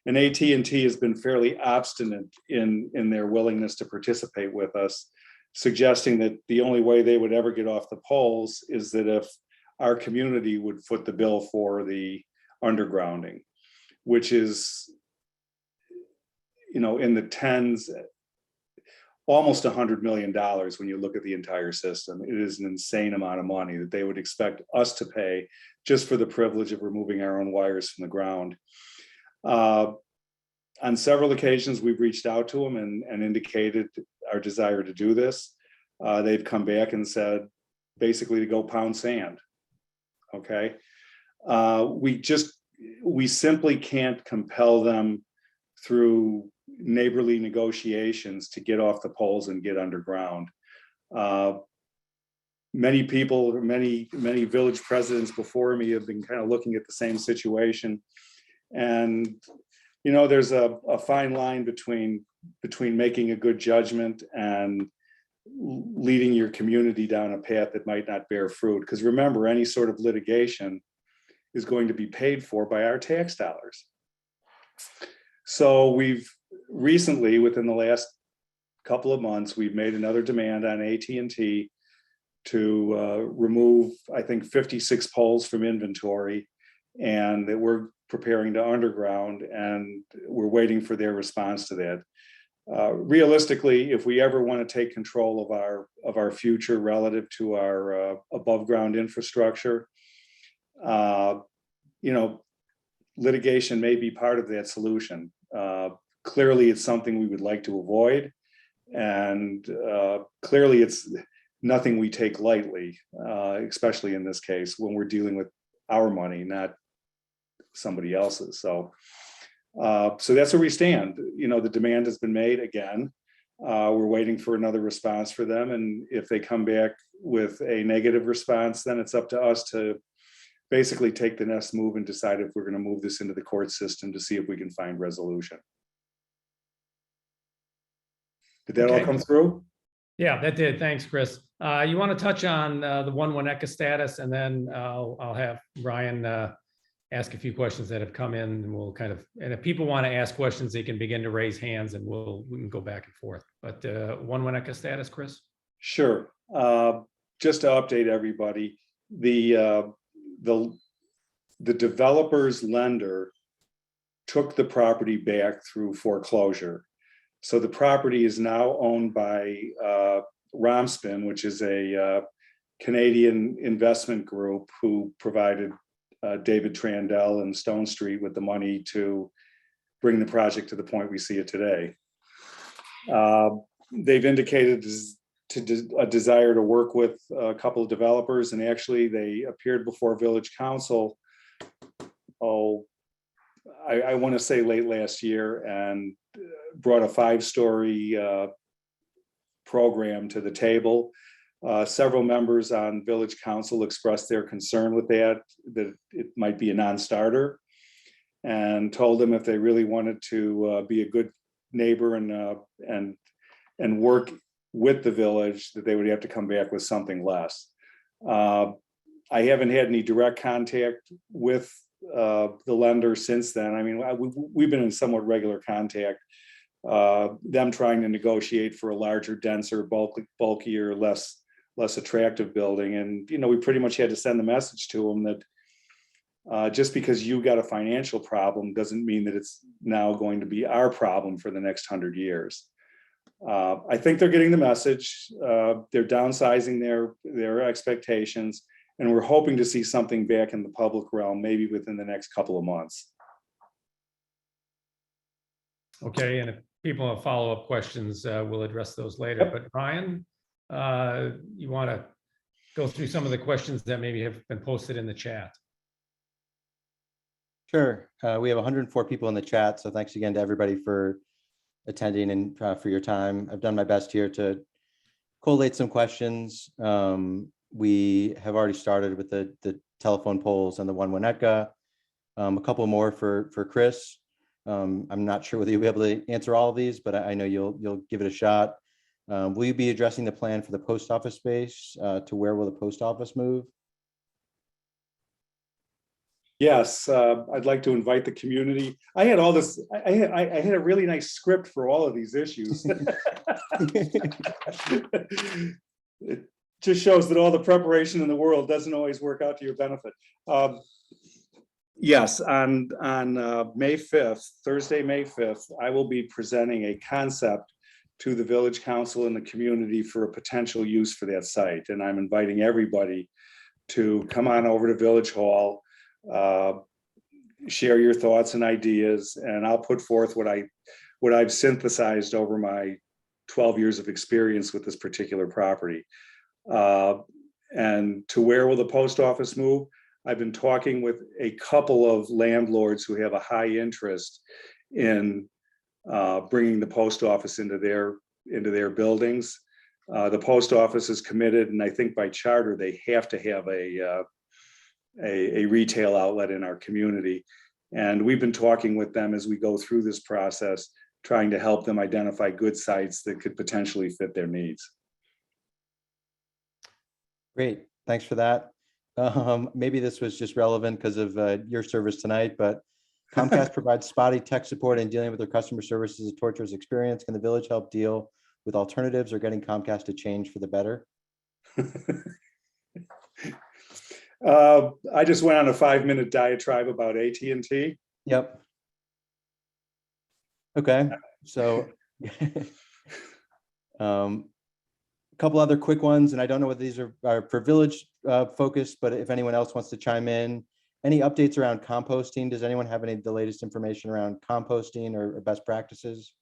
And AT&T has been fairly obstinate in their willingness to participate with us, suggesting that the only way they would ever get off the poles is that if our community would foot the bill for the undergrounding, which is, you know, in the tens, almost $100 million when you look at the entire system. It is an insane amount of money that they would expect us to pay just for the privilege of removing our own wires from the ground. On several occasions, we've reached out to them and indicated our desire to do this. They've come back and said, basically, to go pound sand. Okay. We simply can't compel them through neighborly negotiations to get off the poles and get underground. Many people, many village presidents before me have been kind of looking at the same situation. And, you know, there's a fine line between making a good judgment and leading your community down a path that might not bear fruit. Because remember, any sort of litigation is going to be paid for by our tax dollars. So we've recently, within the last couple of months, we've made another demand on AT&T to remove, I think, 56 poles from inventory, and that we're preparing to underground, and we're waiting for their response to that. Realistically, if we ever want to take control of our future relative to our above ground infrastructure, you know, litigation may be part of that solution. Clearly, it's something we would like to avoid, and clearly, it's nothing we take lightly, especially in this case when we're dealing with our money, not somebody else's. So that's where we stand. You know, the demand has been made again. We're waiting for another response for them, and if they come back with a negative response, then it's up to us to basically take the next move and decide if we're going to move this into the court system to see if we can find resolution. Did that all come through? Yeah, that did. Thanks, Chris. You want to touch on the 1 Winnetka status, and then I'll have Ryan ask a few questions that have come in, and we'll kind of, and if people want to ask questions, they can begin to raise hands, and we can go back and forth. But 1 Winnetka status, Chris? Sure. Just to update everybody, the developer's lender took the property back through foreclosure. So the property is now owned by Romspin, which is a Canadian investment group who provided David Trandell and Stone Street with the money to bring the project to the point we see it today. They've indicated a desire to work with a couple of developers, and actually they appeared before Village Council, I want to say late last year, and brought a 5-story program to the table. Several members on Village Council expressed their concern with that it might be a non-starter, and told them if they really wanted to be a good neighbor and work with the village, that they would have to come back with something less. I haven't had any direct contact with the lender since then. I mean, we've been in somewhat regular contact, them trying to negotiate for a larger, denser, bulkier, less attractive building. And, you know, we pretty much had to send the message to them that just because you got a financial problem doesn't mean that it's now going to be our problem for the next 100 years. I think they're getting the message. They're downsizing their expectations, and we're hoping to see something back in the public realm, maybe within the next couple of months. Okay, and if people have follow-up questions, we'll address those later. Yep. But Ryan, you want to go through some of the questions that maybe have been posted in the chat? Sure. We have 104 people in the chat, so thanks again to everybody for attending and for your time. I've done my best here to collate some questions. We have already started with the telephone polls and the one Winnetka. A couple more for Chris. I'm not sure whether you'll be able to answer all of these, but I know you'll give it a shot. Will you be addressing the plan for the post office space? To where will the post office move? Yes, I'd like to invite the community. I had all this, I had a really nice script for all of these issues. It just shows that all the preparation in the world doesn't always work out to your benefit. Yes, on May 5th, Thursday, May 5th, I will be presenting a concept to the village council and the community for a potential use for that site. And I'm inviting everybody to come on over to Village Hall, share your thoughts and ideas, and I'll put forth what I've synthesized over my 12 years of experience with this particular property. And to where will the post office move? I've been talking with a couple of landlords who have a high interest in bringing the post office into their buildings. The post office is committed, and I think by charter they have to have a retail outlet in our community. And we've been talking with them as we go through this process, trying to help them identify good sites that could potentially fit their needs. Great, thanks for that. Maybe this was just relevant because of your service tonight, but Comcast provides spotty tech support in dealing with their customer service is a torturous experience. Can the village help deal with alternatives or getting Comcast to change for the better? I just went on a 5-minute diatribe about AT&T. Yep. Okay, so a couple other quick ones, and I don't know whether these are for village focused, but if anyone else wants to chime in, any updates around composting? Does anyone have the latest information around composting or best practices?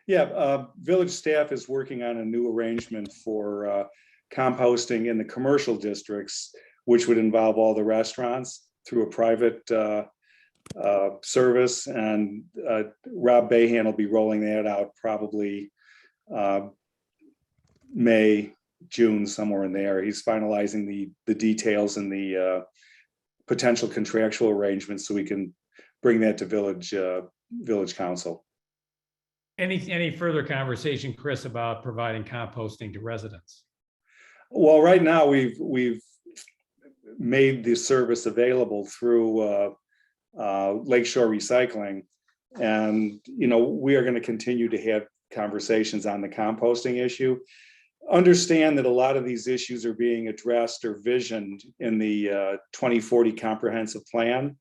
Yeah, village staff is working on a new arrangement for composting in the commercial districts, which would involve all the restaurants through a private service. And Rob Bahan will be rolling that out probably May, June, somewhere in there. He's finalizing the details and the potential contractual arrangements so we can bring that to village council. Any further conversation, Chris, about providing composting to residents? Well, right now we've made the service available through Lakeshore Recycling, and we are going to continue to have conversations on the composting issue. Understand that a lot of these issues are being addressed or visioned in the 2040 comprehensive plan.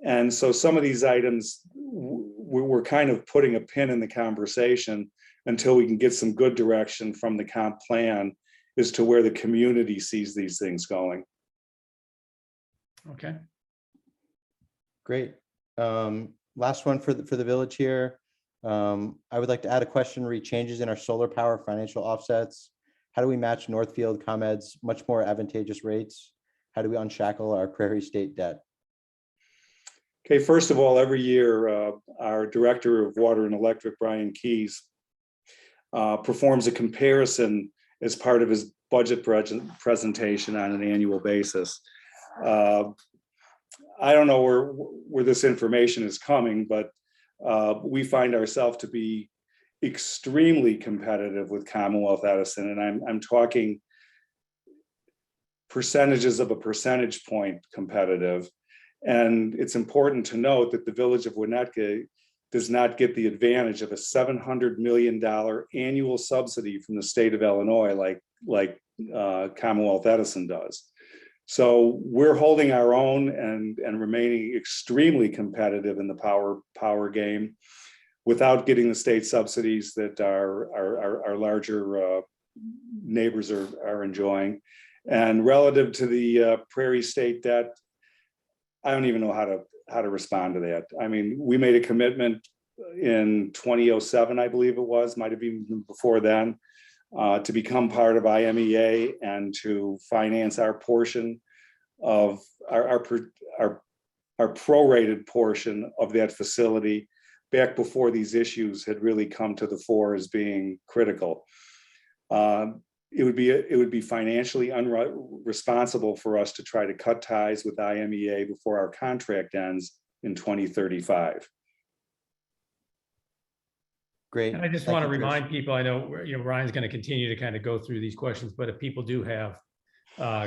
And so some of these items, we're kind of putting a pin in the conversation until we can get some good direction from the comp plan as to where the community sees these things going. Okay. Great. Last one for the village here. I would like to add a question re changes in our solar power financial offsets. How do we match Northfield ComEd's much more advantageous rates? How do we unshackle our Prairie State debt? Okay, first of all, every year, our Director of Water and Electric, Brian Keys, performs a comparison as part of his budget presentation on an annual basis. I don't know where this information is coming, but we find ourselves to be extremely competitive with Commonwealth Edison, and I'm talking percentages of a percentage point competitive. And it's important to note that the village of Winnetka does not get the advantage of a $700 million annual subsidy from the state of Illinois like Commonwealth Edison does. So we're holding our own and remaining extremely competitive in the power game. without getting the state subsidies that our larger neighbors are enjoying. And relative to the Prairie State debt, I don't even know how to respond to that. I mean, we made a commitment in 2007, I believe it was, might have even before then, to become part of IMEA and to finance our portion of our prorated portion of that facility back before these issues had really come to the fore as being critical. It would be financially irresponsible for us to try to cut ties with IMEA before our contract ends in 2035. Great. And I just Thank want to you, Chris. remind people, I know, Ryan's going to continue to kind of go through these questions, but if people do have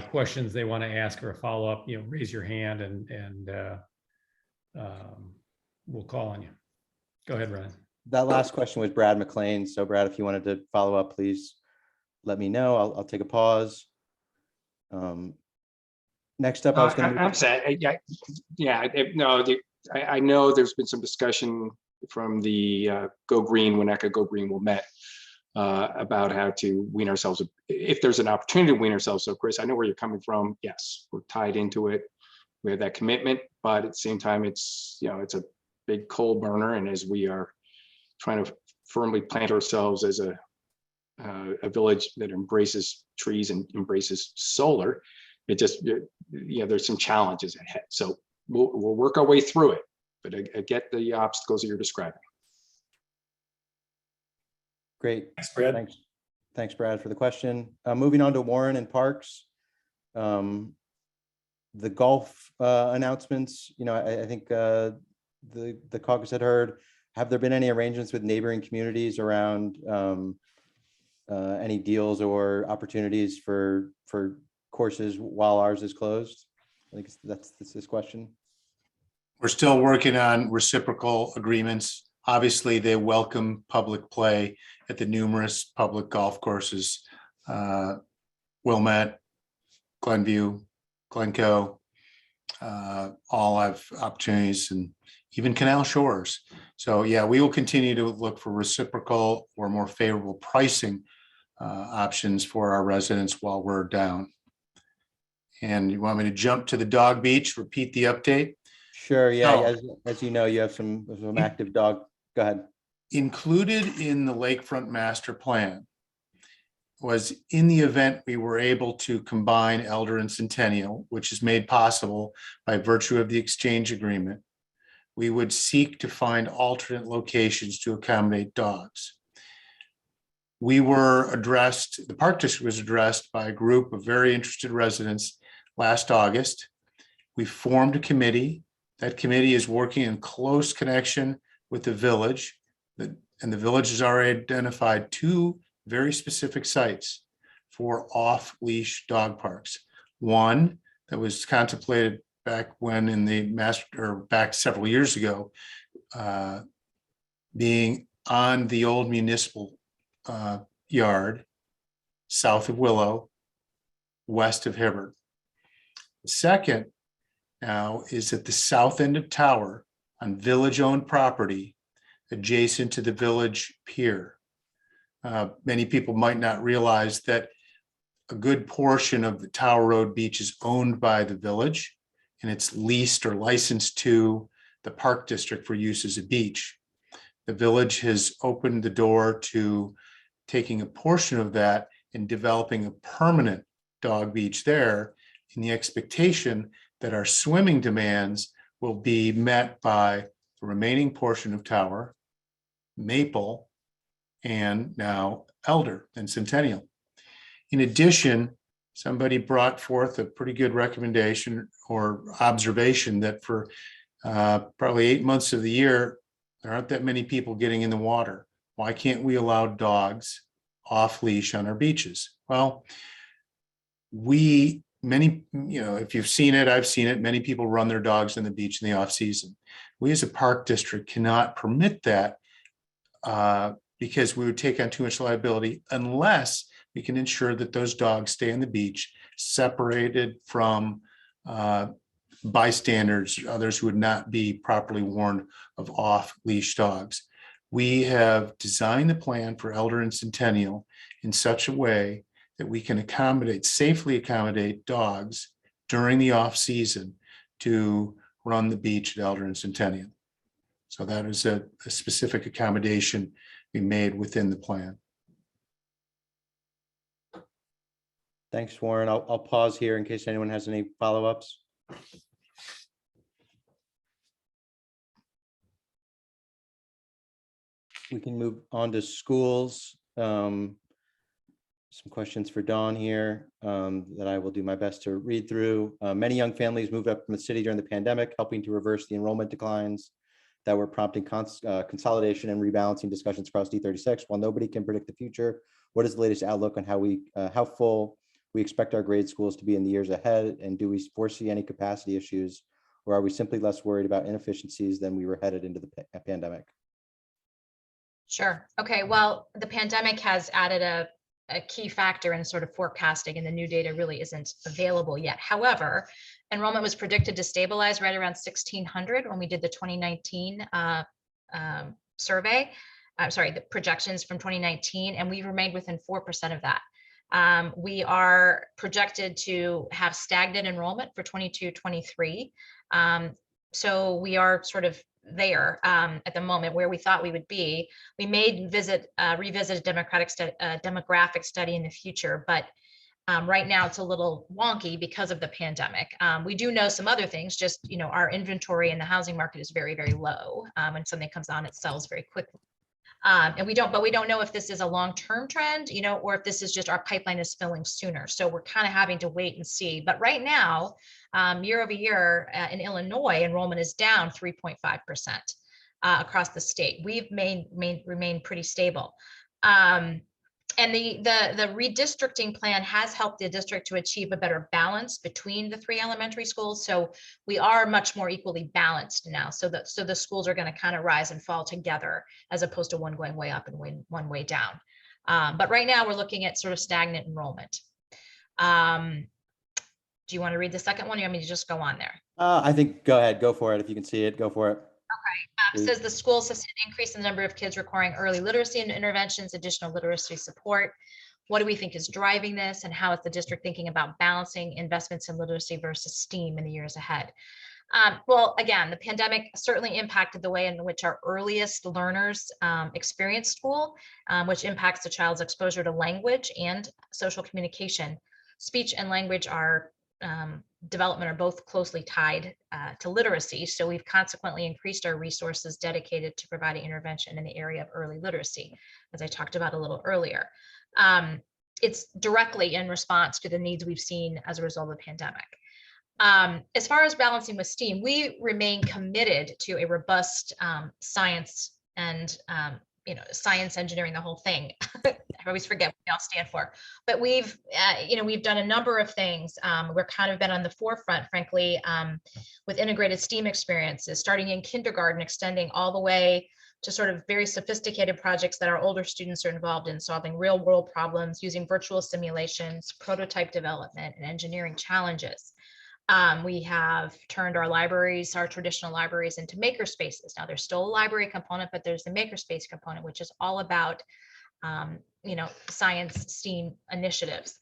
questions they want to ask or a follow-up, raise your hand and we'll call on you. Go ahead, Ryan. That last question was Brad McLean. So Brad, if you wanted to follow up, please let me know. I'll take a pause. Next up, I was going to. I'm sad. I know there's been some discussion from the Go Green, Winnetka Go Green will met about how to wean ourselves, if there's an opportunity to wean ourselves. So Chris, I know where you're coming from. Yes, we're tied into it. We have that commitment, but at the same time, it's a big coal burner. And as we are trying to firmly plant ourselves as a village that embraces trees and embraces solar, there's some challenges ahead. So we'll work our way through it, but I get the obstacles that you're describing. Great. Thanks, Brad. Thanks, Brad, for the question. Moving on to Warren and Parks. The golf announcements, I think the caucus had heard. Have there been any arrangements with neighboring communities around any deals or opportunities for courses while ours is closed? I think that's this question. We're still working on reciprocal agreements. Obviously, they welcome public play at the numerous public golf courses, Wilmette, Glenview, Glencoe, all have opportunities, and even Canal Shores. So yeah, we will continue to look for reciprocal or more favorable pricing options for our residents while we're down. And you want me to jump to the dog beach, repeat the update? Sure, yeah, as you know, you have some active dog. Go ahead. Included in the Lakefront Master Plan was, in the event we were able to combine Elder and Centennial, which is made possible by virtue of the exchange agreement, we would seek to find alternate locations to accommodate dogs. We were addressed, the Park District was addressed by a group of very interested residents last August. We formed a committee. That committee is working in close connection with the village, and the village has already identified 2 very specific sites for off-leash dog parks. One that was contemplated back when in the back several years ago, being on the old municipal yard south of Willow, west of Hibbert. The second now is at the south end of Tower on village-owned property adjacent to the village pier. Many people might not realize that a good portion of the Tower Road beach is owned by the village, and it's leased or licensed to the Park District for use as a beach. The village has opened the door to taking a portion of that and developing a permanent dog beach there, in the expectation that our swimming demands will be met by the remaining portion of Tower, Maple, and now Elder and Centennial. In addition, somebody brought forth a pretty good recommendation or observation that for probably 8 months of the year, there aren't that many people getting in the water. Why can't we allow dogs off leash on our beaches? Well, if you've seen it, I've seen it, many people run their dogs on the beach in the off season. We as a park district cannot permit that because we would take on too much liability unless we can ensure that those dogs stay on the beach, separated from bystanders, others who would not be properly warned of off-leash dogs. We have designed the plan for Elder and Centennial in such a way that we can safely accommodate dogs during the off-season to run the beach at Elder and Centennial. So that is a specific accommodation we made within the plan. Thanks, Warren. I'll pause here in case anyone has any follow-ups. We can move on to schools. Some questions for Dawn here that I will do my best to read through. Many young families moved up from the city during the pandemic, helping to reverse the enrollment declines that were prompting consolidation and rebalancing discussions across D36. While nobody can predict the future, what is the latest outlook on how full we expect our grade schools to be in the years ahead? And do we foresee any capacity issues, or are we simply less worried about inefficiencies than we were headed into the pandemic? Sure. Okay. Well, the pandemic has added a key factor in sort of forecasting, and the new data really isn't available yet. However, enrollment was predicted to stabilize right around 1,600 when we did the 2019 survey. I'm sorry, the projections from 2019, and we remained within 4% of that. We are projected to have stagnant enrollment for 22-23. So we are sort of there at the moment where we thought we would be. We may revisit a demographic study in the future, but right now it's a little wonky because of the pandemic. We do know some other things, just, our inventory in the housing market is very, very low. When something comes on, it sells very quickly. And we don't know if this is a long-term trend, or if this is just our pipeline is filling sooner. So we're kind of having to wait and see. But right now, year over year in Illinois, enrollment is down 3.5% across the state. We've remained pretty stable. And the redistricting plan has helped the district to achieve a better balance between the 3 elementary schools. So we are much more equally balanced now. So the schools are going to kind of rise and fall together, as opposed to one going way up and one way down. But right now we're looking at sort of stagnant enrollment. Do you want to read the second one? Or you want me to just go on there? I think go ahead, go for it. If you can see it, go for it. Okay. Says the schools have seen an increase in the number of kids requiring early literacy and interventions, additional literacy support. What do we think is driving this, and how is the district thinking about balancing investments in literacy versus STEAM in the years ahead? Well, again, the pandemic certainly impacted the way in which our earliest learners experience school, which impacts the child's exposure to language and social communication. Speech and language development are both closely tied to literacy. So we've consequently increased our resources dedicated to providing intervention in the area of early literacy, as I talked about a little earlier. It's directly in response to the needs we've seen as a result of the pandemic. As far as balancing with STEAM, we remain committed to a robust science and science, engineering, the whole thing. I always forget what they all stand for. But we've done a number of things. We're kind of been on the forefront, frankly, with integrated STEAM experiences, starting in kindergarten, extending all the way to sort of very sophisticated projects that our older students are involved in, solving real world problems, using virtual simulations, prototype development, and engineering challenges. We have turned our traditional libraries into maker spaces. Now there's still a library component, but there's the makerspace component, which is all about, science STEAM initiatives.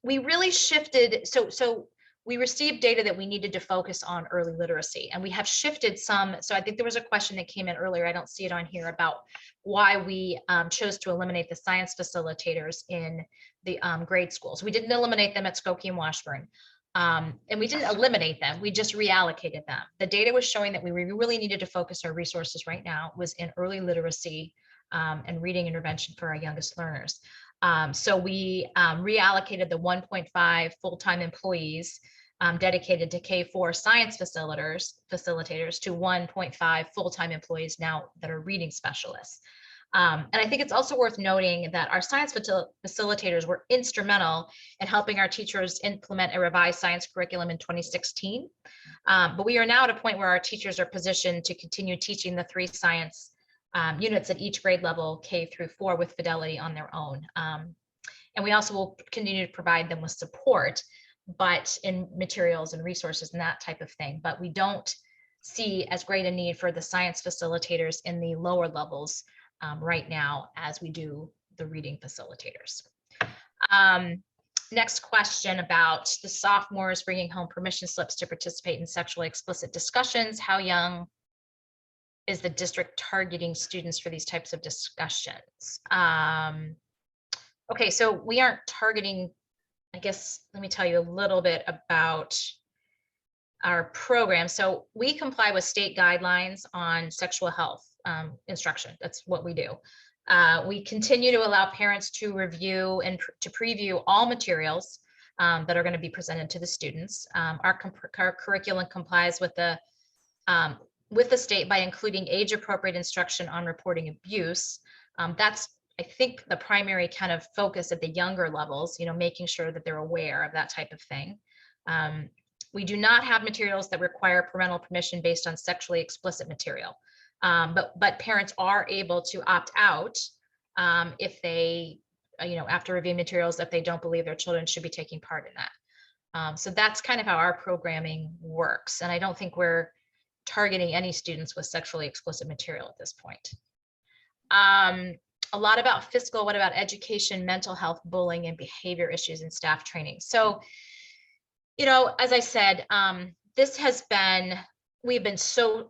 We really shifted. So we received data that we needed to focus on early literacy, and we have shifted some. So I think there was a question that came in earlier. I don't see it on here about why we chose to eliminate the science facilitators in the grade schools. We didn't eliminate them at Skokie and Washburn. And we didn't eliminate them, we just reallocated them. The data was showing that we really needed to focus our resources right now was in early literacy and reading intervention for our youngest learners. So we reallocated the 1.5 full-time employees dedicated to K4 science facilitators to 1.5 full-time employees now that are reading specialists. And I think it's also worth noting that our science facilitators were instrumental in helping our teachers implement a revised science curriculum in 2016. But we are now at a point where our teachers are positioned to continue teaching the 3 science units at each grade level, K through 4, with fidelity on their own. And we also will continue to provide them with support, but in materials and resources and that type of thing. But we don't see as great a need for the science facilitators in the lower levels right now as we do the reading facilitators. Next question about the sophomores bringing home permission slips to participate in sexually explicit discussions. How young is the district targeting students for these types of discussions? Okay, so we aren't targeting, I guess, let me tell you a little bit about our program. So we comply with state guidelines on sexual health instruction. That's what we do. We continue to allow parents to review and to preview all materials that are going to be presented to the students. Our curriculum complies with the state by including age-appropriate instruction on reporting abuse. That's, I think, the primary kind of focus at the younger levels, you know, making sure that they're aware of that type of thing. We do not have materials that require parental permission based on sexually explicit material. But parents are able to opt out if they, you know, after reviewing materials, if they don't believe their children should be taking part in that. So that's kind of how our programming works. And I don't think we're targeting any students with sexually explicit material at this point. A lot about fiscal, what about education, mental health, bullying, and behavior issues in staff training? So, you know, as I said, this has been, we've been so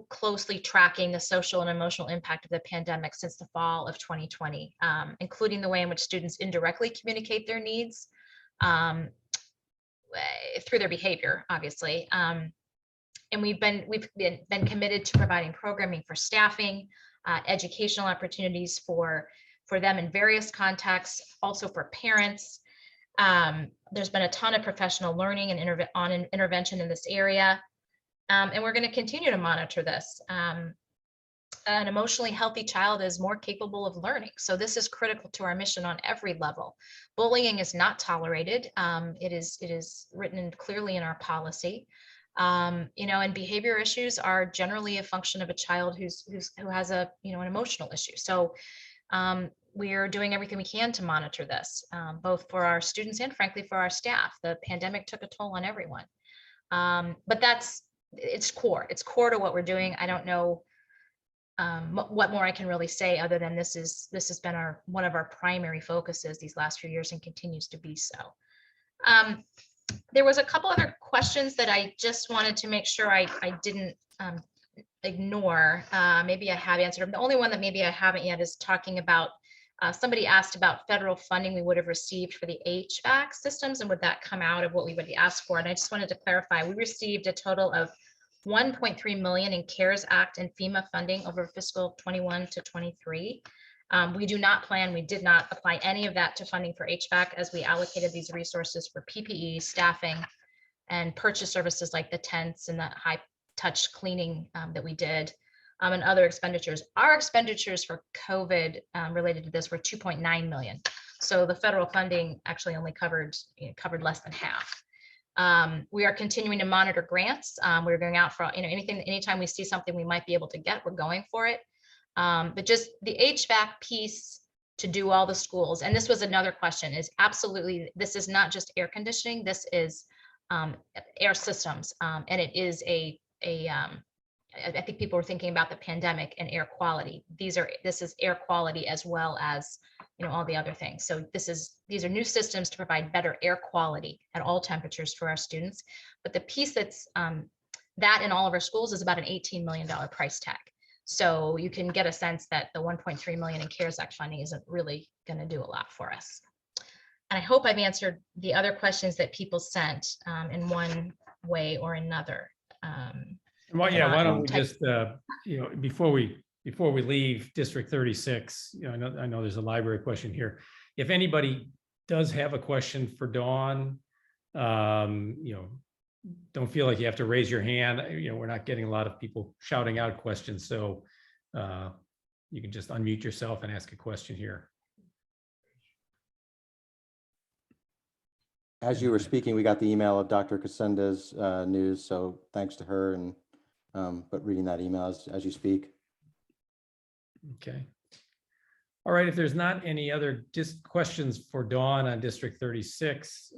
closely tracking the social and emotional impact of the pandemic since the fall of 2020, including the way in which students indirectly communicate their needs through their behavior, obviously. And we've been committed to providing programming for staffing, educational opportunities for them in various contexts, also for parents. There's been a ton of professional learning and intervention in this area. And we're going to continue to monitor this. An emotionally healthy child is more capable of learning. So this is critical to our mission on every level. Bullying is not tolerated. It is written clearly in our policy. You know, and behavior issues are generally a function of a child who has a, you know, an emotional issue. So we're doing everything we can to monitor this, both for our students and frankly for our staff. The pandemic took a toll on everyone. But it's core to what we're doing. I don't know what more I can really say other than this has been one of our primary focuses these last few years and continues to be so. There was a couple other questions that I just wanted to make sure I didn't ignore. Maybe I have answered them. The only one that maybe I haven't yet is talking about, somebody asked about federal funding we would have received for the HVAC systems, and would that come out of what we would be asked for? And I just wanted to clarify, we received a total of $1.3 million in CARES Act and FEMA funding over fiscal 21 to 23. We did not apply any of that to funding for HVAC, as we allocated these resources for PPE, staffing, and purchase services like the tents and the high touch cleaning that we did, and other expenditures. Our expenditures for COVID related to this were $2.9 million. So the federal funding actually only covered less than half. We are continuing to monitor grants. We're going out for, you know, anytime we see something we might be able to get, we're going for it. But just the HVAC piece to do all the schools. And this was another question, is absolutely, this is not just air conditioning, this is air systems. And it is I think people were thinking about the pandemic and air quality. This is air quality as well as, you know, all the other things. So these are new systems to provide better air quality at all temperatures for our students. But the piece that's that in all of our schools is about an $18 million price tag. So you can get a sense that the $1.3 million in CARES Act funding isn't really going to do a lot for us. And I hope I've answered the other questions that people sent in one way or another. Well, yeah, why don't we just, you know, before we leave District 36, you know, I know there's a library question here. If anybody does have a question for Dawn, you know, don't feel like you have to raise your hand. You know, we're not getting a lot of people shouting out questions, so you can just unmute yourself and ask a question here. As you were speaking, we got the email of Dr. Kasenda's news, so thanks to her, and but reading that email as you speak. Okay. All right, if there's not any other questions for Dawn on District 36,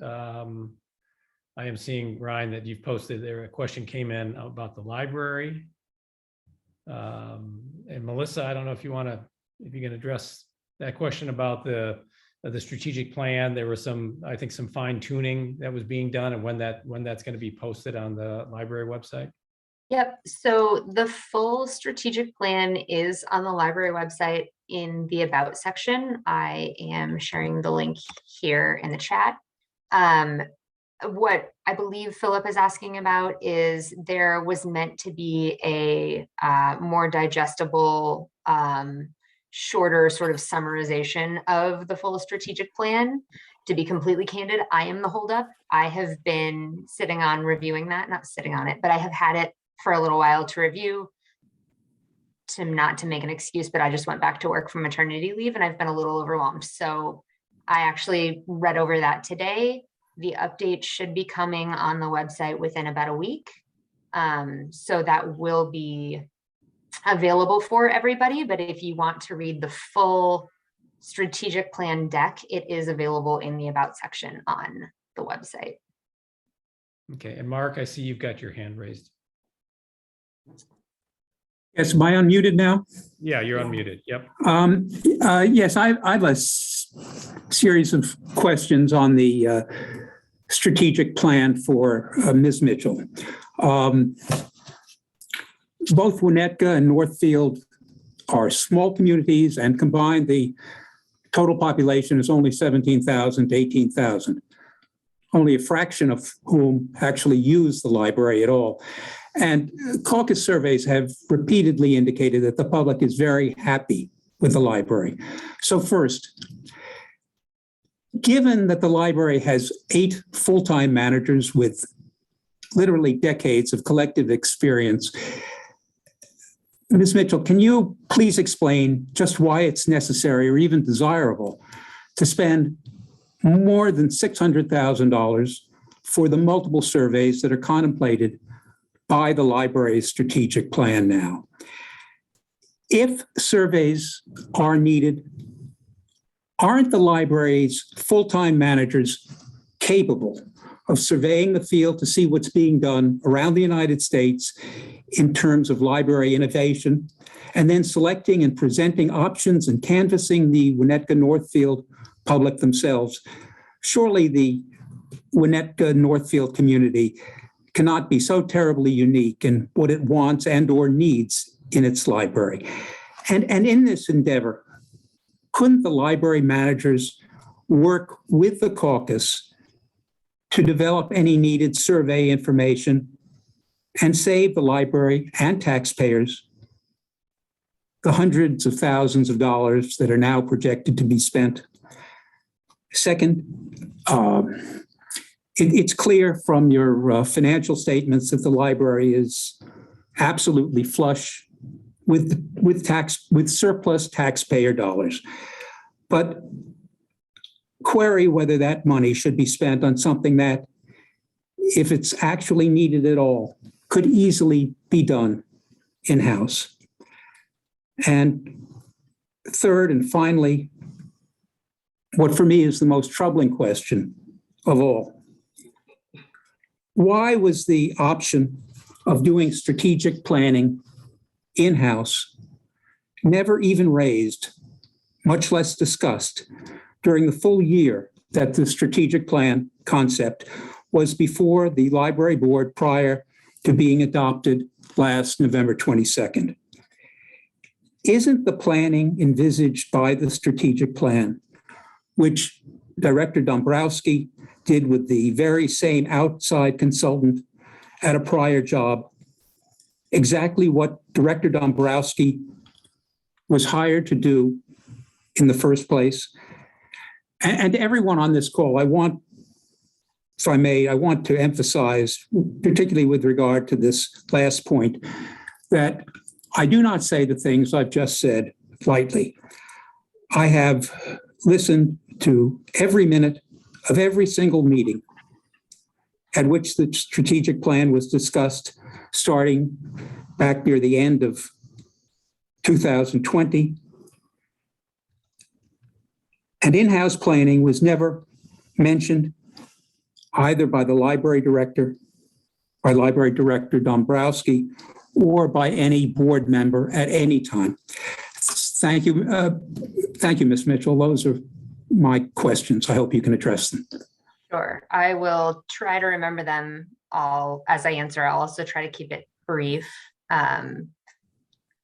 I am seeing, Ryan, that you've posted there, a question came in about the library. And Melissa, I don't know if you can address that question about the strategic plan. There was I think some fine tuning that was being done, and when that's going to be posted on the library website. Yep, so the full strategic plan is on the library website in the About section. I am sharing the link here in the chat. What I believe Philip is asking about is there was meant to be a more digestible, shorter sort of summarization of the full strategic plan. To be completely candid, I am the holdup. I have been sitting on reviewing that, not sitting on it, but I have had it for a little while to review, not to make an excuse, but I just went back to work from maternity leave and I've been a little overwhelmed. So I actually read over that today. The update should be coming on the website within about a week. So that will be available for everybody. But if you want to read the full strategic plan deck, it is available in the About section on the website. Okay, and Mark, I see you've got your hand raised. Yes, am I unmuted now? Yeah, you're unmuted. Yep. Yes, I have a series of questions on the strategic plan for Ms. Mitchell. Both Winnetka and Northfield are small communities, and combined, the total population is only 17,000 to 18,000. Only a fraction of whom actually use the library at all. And caucus surveys have repeatedly indicated that the public is very happy with the library. So first, given that the library has 8 full-time managers with literally decades of collective experience, Ms. Mitchell, can you please explain just why it's necessary or even desirable to spend more than $600,000 for the multiple surveys that are contemplated by the library's strategic plan now? If surveys are needed, aren't the library's full-time managers capable of surveying the field to see what's being done around the United States in terms of library innovation, and then selecting and presenting options and canvassing the Winnetka Northfield public themselves? Surely the Winnetka Northfield community cannot be so terribly unique in what it wants and or needs in its library. And in this endeavor, couldn't the library managers work with the caucus to develop any needed survey information and save the library and taxpayers the hundreds of thousands of dollars that are now projected to be spent? Second, it's clear from your financial statements that the library is absolutely flush with surplus taxpayer dollars. But query whether that money should be spent on something that, if it's actually needed at all, could easily be done in-house. And third and finally, what for me is the most troubling question of all: why was the option of doing strategic planning in-house never even raised, much less discussed, during the full year that the strategic plan concept was before the library board prior to being adopted last November 22nd? Isn't the planning envisaged by the strategic plan, which Director Dombrowski did with the very same outside consultant at a prior job, exactly what Director Dombrowski was hired to do in the first place? And everyone on this call, I want to emphasize, particularly with regard to this last point, that I do not say the things I've just said lightly. I have listened to every minute of every single meeting at which the strategic plan was discussed, starting back near the end of 2020. And in-house planning was never mentioned either by the library director, by Library Director Dombrowski, or by any board member at any time. Thank you. Thank you, Ms. Mitchell. Those are my questions. I hope you can address them. Sure, I will try to remember them all as I answer. I'll also try to keep it brief.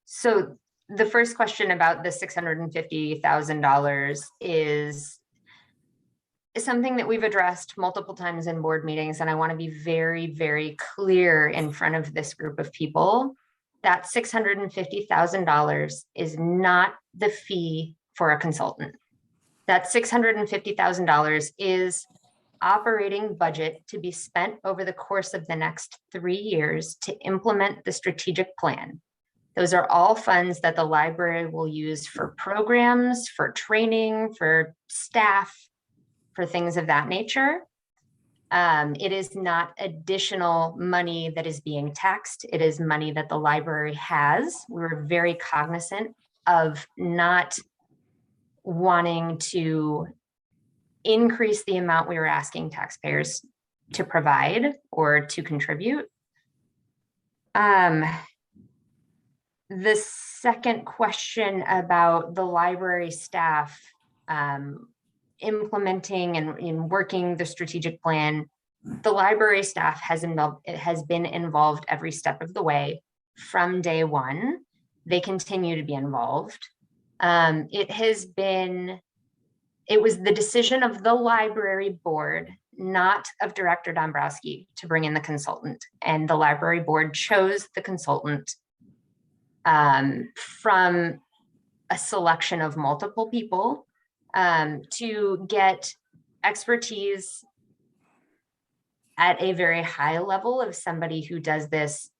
So the first question about the $650,000 is something that we've addressed multiple times in board meetings, and I want to be very, very clear in front of this group of people. That $650,000 is not the fee for a consultant. That $650,000 is operating budget to be spent over the course of the next 3 years to implement the strategic plan. Those are all funds that the library will use for programs, for training, for staff, for things of that nature. It is not additional money that is being taxed. It is money that the library has. We were very cognizant of not wanting to increase the amount we were asking taxpayers to provide or to contribute. The second question about the library staff implementing and working the strategic plan, the library staff has been involved every step of the way from day one. They continue to be involved. It was the decision of the library board, not of Director Dombrowski, to bring in the consultant. And the library board chose the consultant from a selection of multiple people to get expertise at a very high level of somebody who does this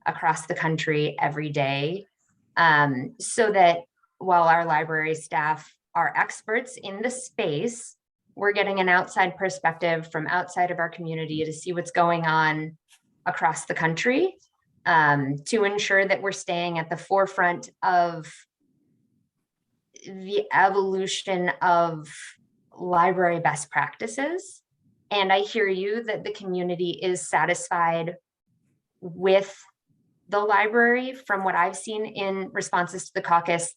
across the country every day, so that while our library staff are experts in the space, we're getting an outside perspective from outside of our community to see what's going on across the country, to ensure that we're staying at the forefront of the evolution of library best practices. And I hear you that the community is satisfied with the library. From what I've seen in responses to the caucus,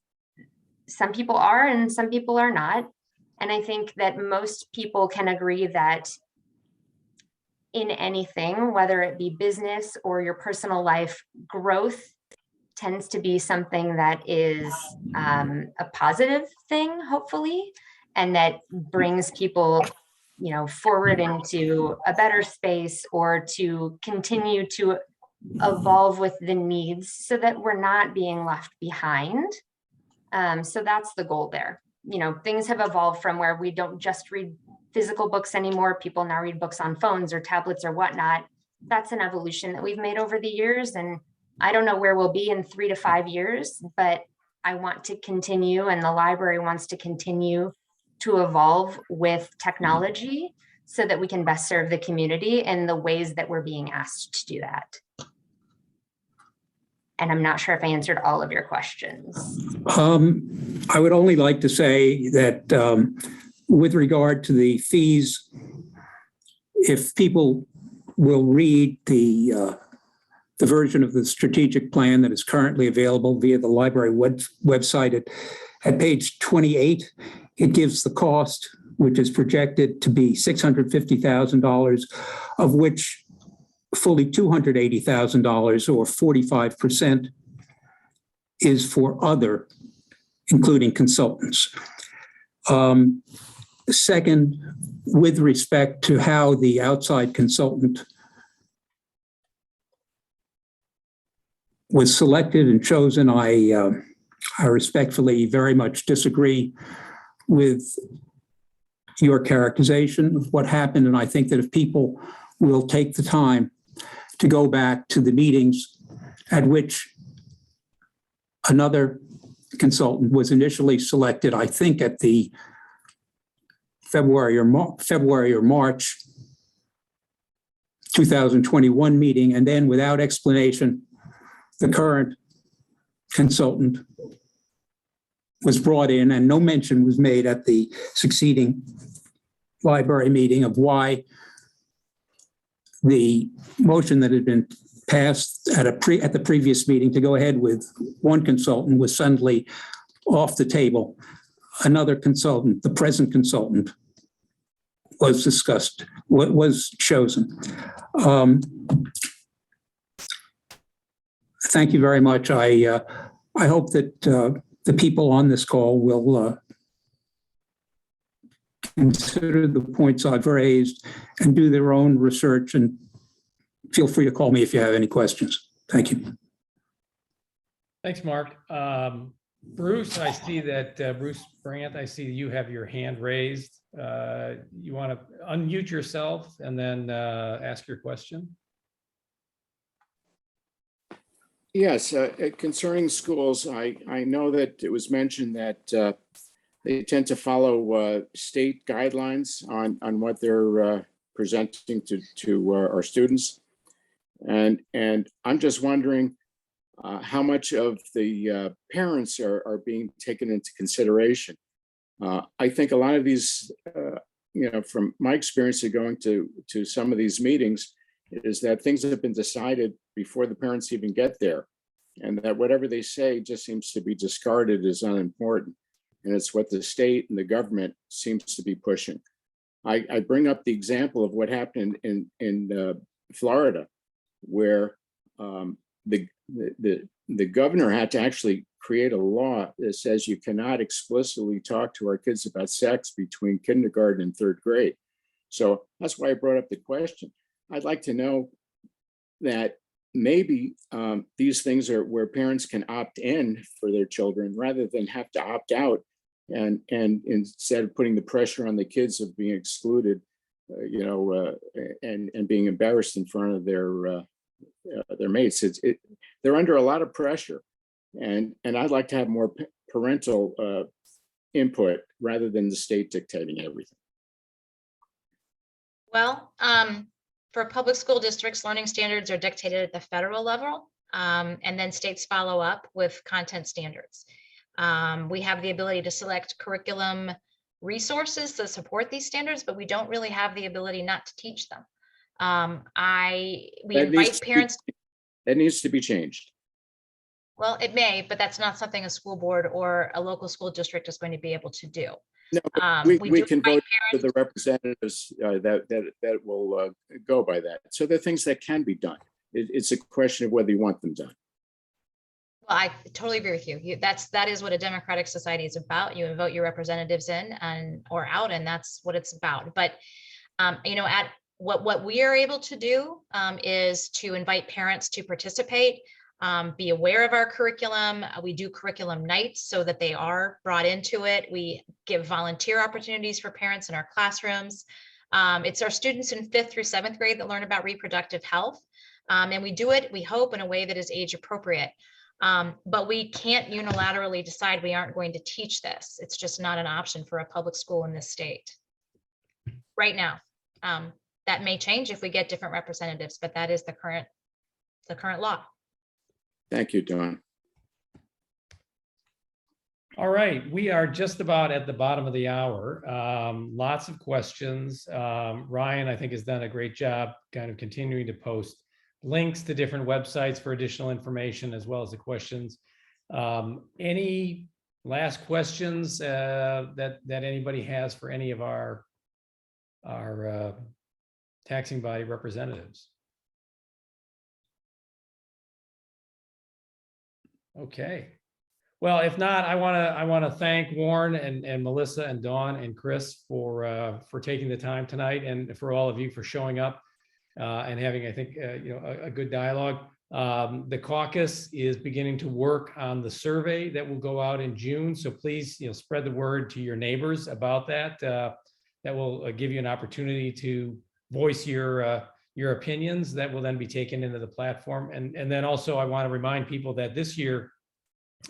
some people are and some people are not. And I think that most people can agree that in anything, whether it be business or your personal life, growth tends to be something that is a positive thing, hopefully, and that brings people, forward into a better space or to continue to evolve with the needs so that we're not being left behind. So that's the goal there. Things have evolved from where we don't just read physical books anymore. People now read books on phones or tablets or whatnot. That's an evolution that we've made over the years. And I don't know where we'll be in 3 to 5 years, but I want to continue, and the library wants to continue to evolve with technology so that we can best serve the community in the ways that we're being asked to do that. And I'm not sure if I answered all of your questions. I would only like to say that with regard to the fees, if people will read the version of the strategic plan that is currently available via the library website at page 28, it gives the cost, which is projected to be $650,000, of which fully $280,000 or 45% is for other, including consultants. Second, with respect to how the outside consultant was selected and chosen, I respectfully very much disagree with your characterization of what happened. And I think that if people will take the time to go back to the meetings at which another consultant was initially selected, I think at the February or March 2021 meeting, and then without explanation, the current consultant was brought in, and no mention was made at the succeeding library meeting of why the motion that had been passed at the previous meeting to go ahead with one consultant was suddenly off the table. Another consultant, the present consultant, was discussed, was chosen. Thank you very much. I hope that the people on this call will consider the points I've raised and do their own research, and feel free to call me if you have any questions. Thank you. Thanks, Mark. Bruce, I see that, Bruce Brandt, I see you have your hand raised. You want to unmute yourself and then ask your question? Yes, concerning schools, I know that it was mentioned that they tend to follow state guidelines on what they're presenting to our students. And I'm just wondering how much of the parents are being taken into consideration. I think a lot of these, from my experience of going to some of these meetings, is that things have been decided before the parents even get there, and that whatever they say just seems to be discarded as unimportant. And it's what the state and the government seems to be pushing. I bring up the example of what happened in Florida, where the governor had to actually create a law that says you cannot explicitly talk to our kids about sex between kindergarten and third grade. So that's why I brought up the question. I'd like to know that maybe these things are where parents can opt in for their children rather than have to opt out, and instead of putting the pressure on the kids of being excluded, and being embarrassed in front of their mates. They're under a lot of pressure, and I'd like to have more parental input rather than the state dictating everything. Well, for public school districts, learning standards are dictated at the federal level, and then states follow up with content standards. We have the ability to select curriculum resources to support these standards, but we don't really have the ability not to teach them. We invite parents. That needs to be changed. Well, it may, but that's not something a school board or a local school district is going to be able to do. No, we can vote for the representatives that will go by that. So there are things that can be done. It's a question of whether you want them done. Well, I totally agree with you. That is what a democratic society is about. You vote your representatives in or out, and that's what it's about. But at what we are able to do is to invite parents to participate, be aware of our curriculum. We do curriculum nights so that they are brought into it. We give volunteer opportunities for parents in our classrooms. It's our students in 5th through 7th grade that learn about reproductive health. And we do it, we hope, in a way that is age appropriate. But we can't unilaterally decide we aren't going to teach this. It's just not an option for a public school in this state right now. That may change if we get different representatives, but that is the current law. Thank you, Dawn. All right, we are just about at the bottom of the hour. Lots of questions. Ryan, I think, has done a great job kind of continuing to post links to different websites for additional information, as well as the questions. Any last questions that anybody has for any of our taxing body representatives? Okay. Well, if not, I want to thank Warren and Melissa and Dawn and Chris for taking the time tonight, and for all of you for showing up and having, I think, a good dialogue. The caucus is beginning to work on the survey that will go out in June. So please, spread the word to your neighbors about that. That will give you an opportunity to voice your opinions that will then be taken into the platform. And then also, I want to remind people that this year,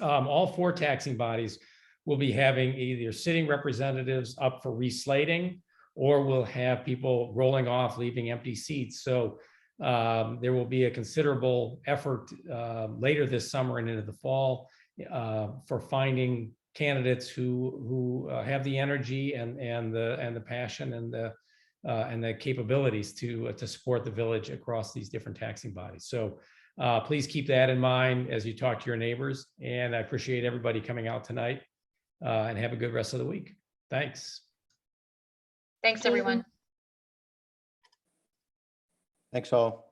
all 4 taxing bodies will be having either sitting representatives up for reslating, or we'll have people rolling off, leaving empty seats. So there will be a considerable effort later this summer and into the fall for finding candidates who have the energy and the passion and the and the capabilities to support the village across these different taxing bodies. So please keep that in mind as you talk to your neighbors. And I appreciate everybody coming out tonight, and have a good rest of the week. Thanks. Thanks, everyone. Thanks all.